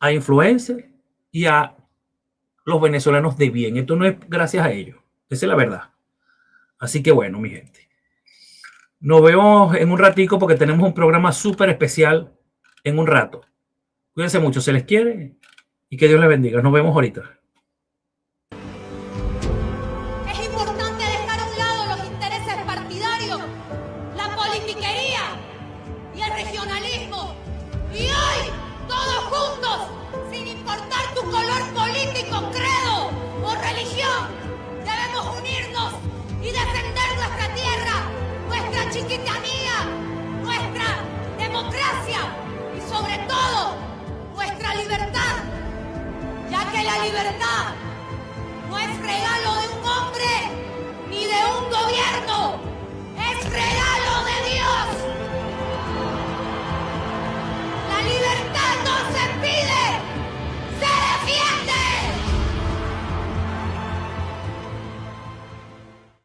a influencers y a los venezolanos de bien. Esto no es gracias a ellos. Esa es la verdad. Así que bueno, mi gente. Nos vemos en un ratico porque tenemos un programa súper especial en un rato. Cuídense mucho, se les quiere y que Dios les bendiga. Nos vemos ahorita. Es importante dejar a un lado los intereses partidarios, la politiquería y el regionalismo. Y hoy, todos juntos, sin importar tu color político, credo o religión, debemos unirnos y defender nuestra tierra, nuestra chiquitanía, nuestra democracia y sobre todo nuestra libertad, ya que la libertad no es regalo